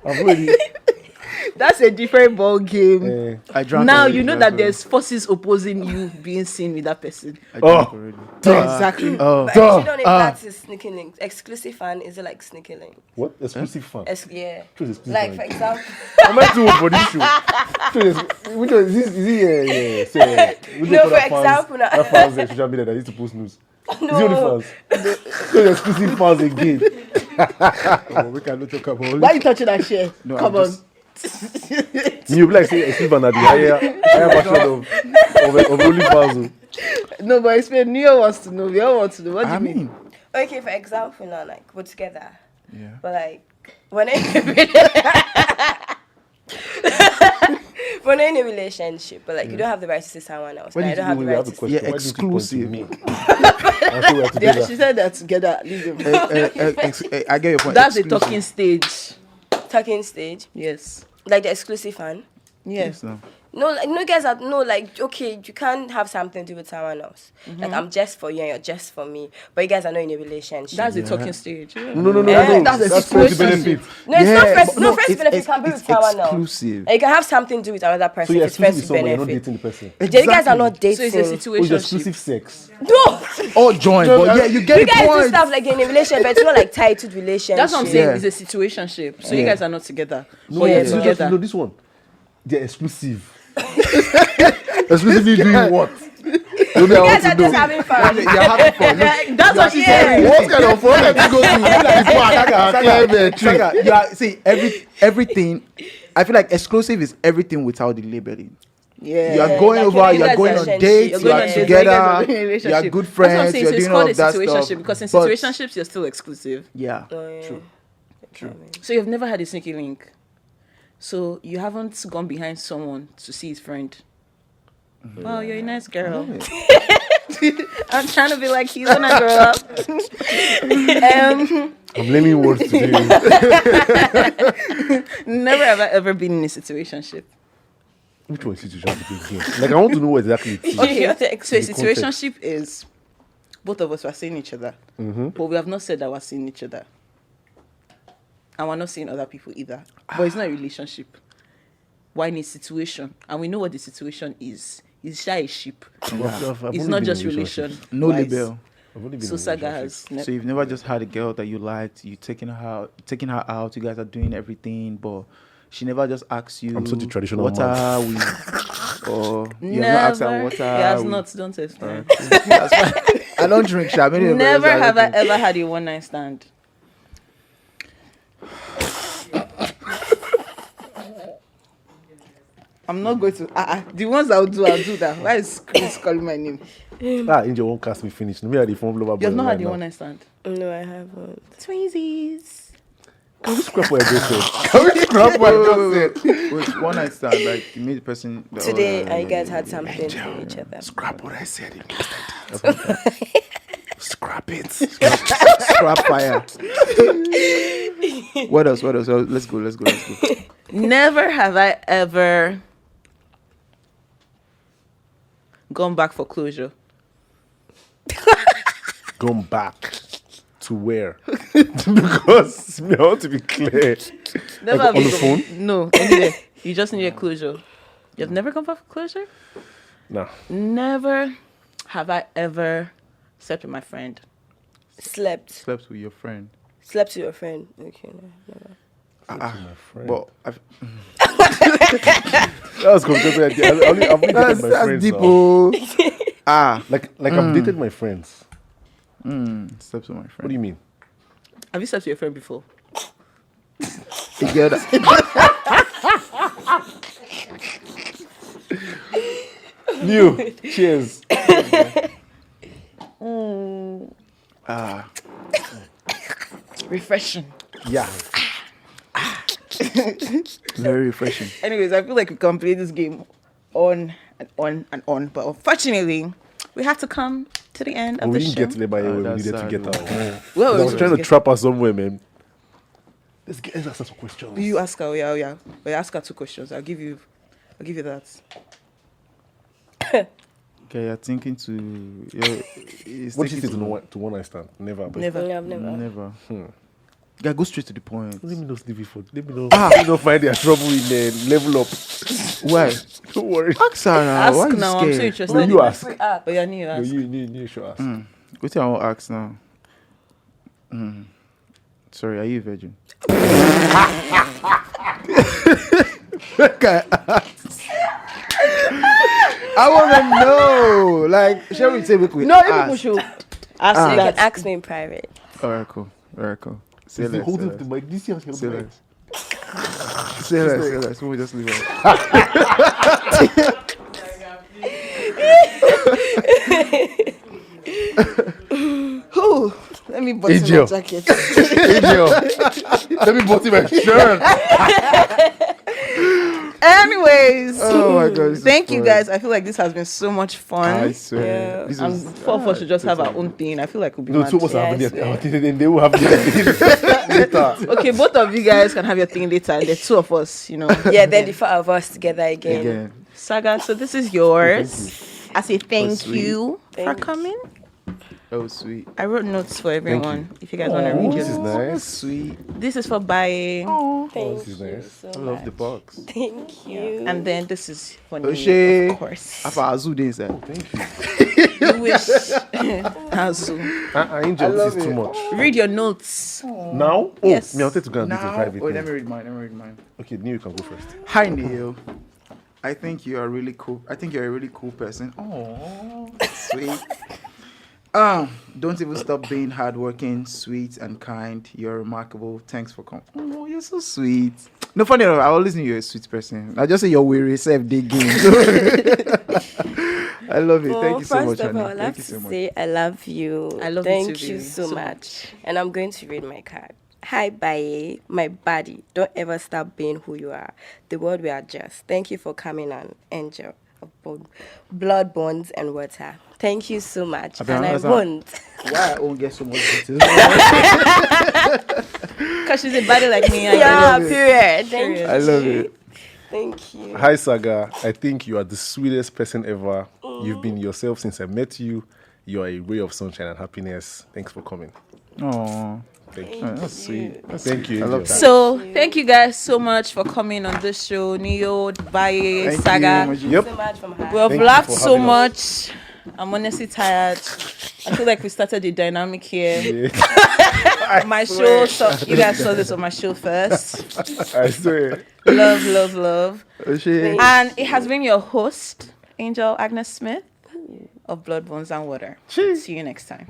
I've already. That's a different ball game. I drank Now already, you know as that well. there's forces opposing you being seen with that person. I drank already. Exactly. Oh, But I actually don't know if that's a sneaky link. Exclusive fan, is it like sneaky link? What? Exclusive fan. Yeah. Which is exclusive Like, fan? for example, Am I too old for this show? Which one is this? Is it? So, which No, one for that fans- example, now- that fans social media that used to post news. Is it only fans? Those exclusive fans again. we cannot talk about Why are you touching that shit? No, Come I'm on. just- You be like say exclusive fan at the higher version of only fans. No, but explain. Neo wants to know. We all want to know. What do I you mean? mean, okay, for example, now, like, we're together. yeah. But, like, when I when you're in a relationship, but, like, you don't have the right to see someone else. Why But I did don't have the you right have to a see. question? Yeah, Why did you point to exclusive. me? I say we're Yeah, together. she said that together. Leave them. I get your point. That's the Exclusive. talking stage. Talking stage. Yes. Like, the exclusive fan. Yes. No. No, like, no guys are no like okay, you can't have something to do with someone else. Like I'm just for you and you're just for me, but you guys are not in a relationship. That's the talking stage. No. That's a That's friends situation. benefit. no, it's not friends. but No, friends benefit it's- can be it's with someone exclusive. else. Like, you can have something to do with another So person. you're if it's friends exclusive with with someone, you're not benefit. dating the person. Yeah, you guys are not dating. So it's a Oh, it's situation. exclusive sex. No, All joined, but yeah, you get you the guys do point. stuff like in a relationship, but it's not like titled relationship. That's what I'm saying. Yeah. It's a situationship. So you Yeah. guys are not together. No, But you're you just together. know this one. They're exclusive. Exclusively doing what? You guys are just having fun. You're happy for look. That's what she's Yeah. saying. What kind of fun have you go to? Saga, you are see everything. I feel like exclusive is everything without the labeling. Yeah. You are going like, over, you you are guys going are on relationship. dates, You're you going are on dates, you together, guys are doing a you are relationship. good That's what I'm friends, saying. you're So it's doing all called a of that situationship stuff. because in But- situationships you're still exclusive. Yeah. True. So you've never had a sneaky link. So you haven't gone behind someone to see his friend. Wow, you're a nice girl. I'm trying to be like he's a nice girl. I'm learning words today. Never have I ever been in a situationship. Which one is situation again? Like I want to know what exactly it is. Okay, have to so a explain the context. situationship is both of us were seeing each other, but we have not said that we're seeing each other, and we're not seeing other people either. But it's not a relationship. We're in a situation, and we know what the situation is. It's a ship. It's not just relation. No label. So Saga has So you've never just had a girl that you liked, you taking her out, you guys are doing everything, but she never just asks you. I'm such a traditional what man. are we? Or you never. have not asked her what He are has we? not. Don't explain. That's fine. I don't drink. Sha. Many of Never us, have I don't drink. ever had a one night stand. I'm not going to. The ones I'll do that. Why is Chris calling my name? Angel won't cast me finish. Me at the phone lover boy. You've not had right the now. one night stand. No, I haven't. Twinsies. Can we scrap what I just said? Can we scrap what I just said? Wait, one night stand, like you meet the person. Today, you guys had something for each other. Scrap what I said. Scrap it. Scrap fire. What else? Oh, let's go. Never have I ever gone back for closure. Gone back to where? Because I want to be clear. Never Like have on you the gone- phone? No, anyway. You just need a closure. You've never gone back for closure? Nah. Never have I ever slept with my friend. Slept Slept with your friend. with your friend. Okay, no, never. My friend. But That was completely. I've dated my friends deep. now. Oh. Like I've dated my friends. Slept with my What do friend. you mean? Have you slept with your friend before? Together. New. Cheers. Refreshing. Yeah. Very refreshing. Anyways, I feel like we can play this game on and on and on. But unfortunately, we have to come to the end of We the didn't show. get Ilebaye where we that's needed to sad, get though. out. Well, I was trying to trap us somewhere, man. Let's ask her some questions. You ask her, yeah. But ask her 2 questions. I'll give you that. Okay, you're thinking to. What did you say to one night stand? Never. But Never. No, I've never. Never. Yeah, go straight to the point. Let me know Stevie for. Let me know. Let me know find their trouble in level up. Why? Don't worry. Ask her now. Ask Why you now. I'm so scared? interested. No, you ask. But yeah, you No, ask. you should ask. Go to our ask now. Sorry, are you a virgin? Okay. I want to know. Like, shall we say we could No, ask? people should ask So you that. can ask me in private. Alright, cool. Say Is he less. holding the mic? This year, Say less. Say less. We'll just leave it. Whew, let me button Angel. my jacket. Angel, let me button my shirt. Anyways, Oh my god. this is thank you fun. guys. I feel like this has been so much fun. I swear. Yeah. This And was, 4 of us should just have our totally. own thing. I feel like we'll be No, mad. two of us Yeah, have I their swear. thing, then they will have their thing later. Okay, both of you guys can have your thing later. And the 2 of us, Yeah, then the 4 of us together again. Again. Saga, so this is yours. I say thank sweet. you for Thank you. coming. Oh, sweet. I wrote notes for everyone. If you guys want to read This is your nice. Sweet. This is for buying. Thank this is you nice. so I love much. the box. Thank you. And then this is for Oh, me, shit. of course. Afa Azu dey inside. Thank you. You wish. Azu. Angel, this love is too it. much. Read your notes. Now? Oh, Yes. me, I wanted to go and do it in private. Wait, now. let me read mine. Okay, Neil, you can go first. Hi Neil. I think you are really cool. I think you're a really cool person. Oh, sweet. Don't even stop being hardworking, sweet, and kind. You're remarkable. Thanks for coming. Oh, you're so sweet. No, funny enough, I always knew you're a sweet person. I just say you're weary, self digging. I love it. Thank you so much, First of all, honey. I Thank have you to so much. say I love you. I love you Thank too, you baby, so so much. And I'm going to read my card. Hi, Baye, my body. Don't ever stop being who you are. The world will adjust. Thank you for coming on, Angel of Blood, Bonds, and Water. Thank you so much. I And I understand. won't. Why I won't get so much details? Because she's a body like me. I Yeah, love it. period. Thank you. I love it. Thank you. Hi, Saga. I think you are the sweetest person ever. You've been yourself since I met you. You are a ray of sunshine and happiness. Thanks for coming. Oh, Thank you. that's sweet. Thank you, I love Angel. that. So, thank you guys so much for coming on this show. Neo, Baye, Thank Saga. you. Yep. So much from her. We have Thank you laughed for so having us. much. I'm honestly tired. I feel like we started the dynamic here. Yeah. My show, so you guys saw this on my show first. I swear. Love, love, love. Oh, shit. And it has been your host, Angel Agnes Smith of Blood, Bones, and Water. See you next time.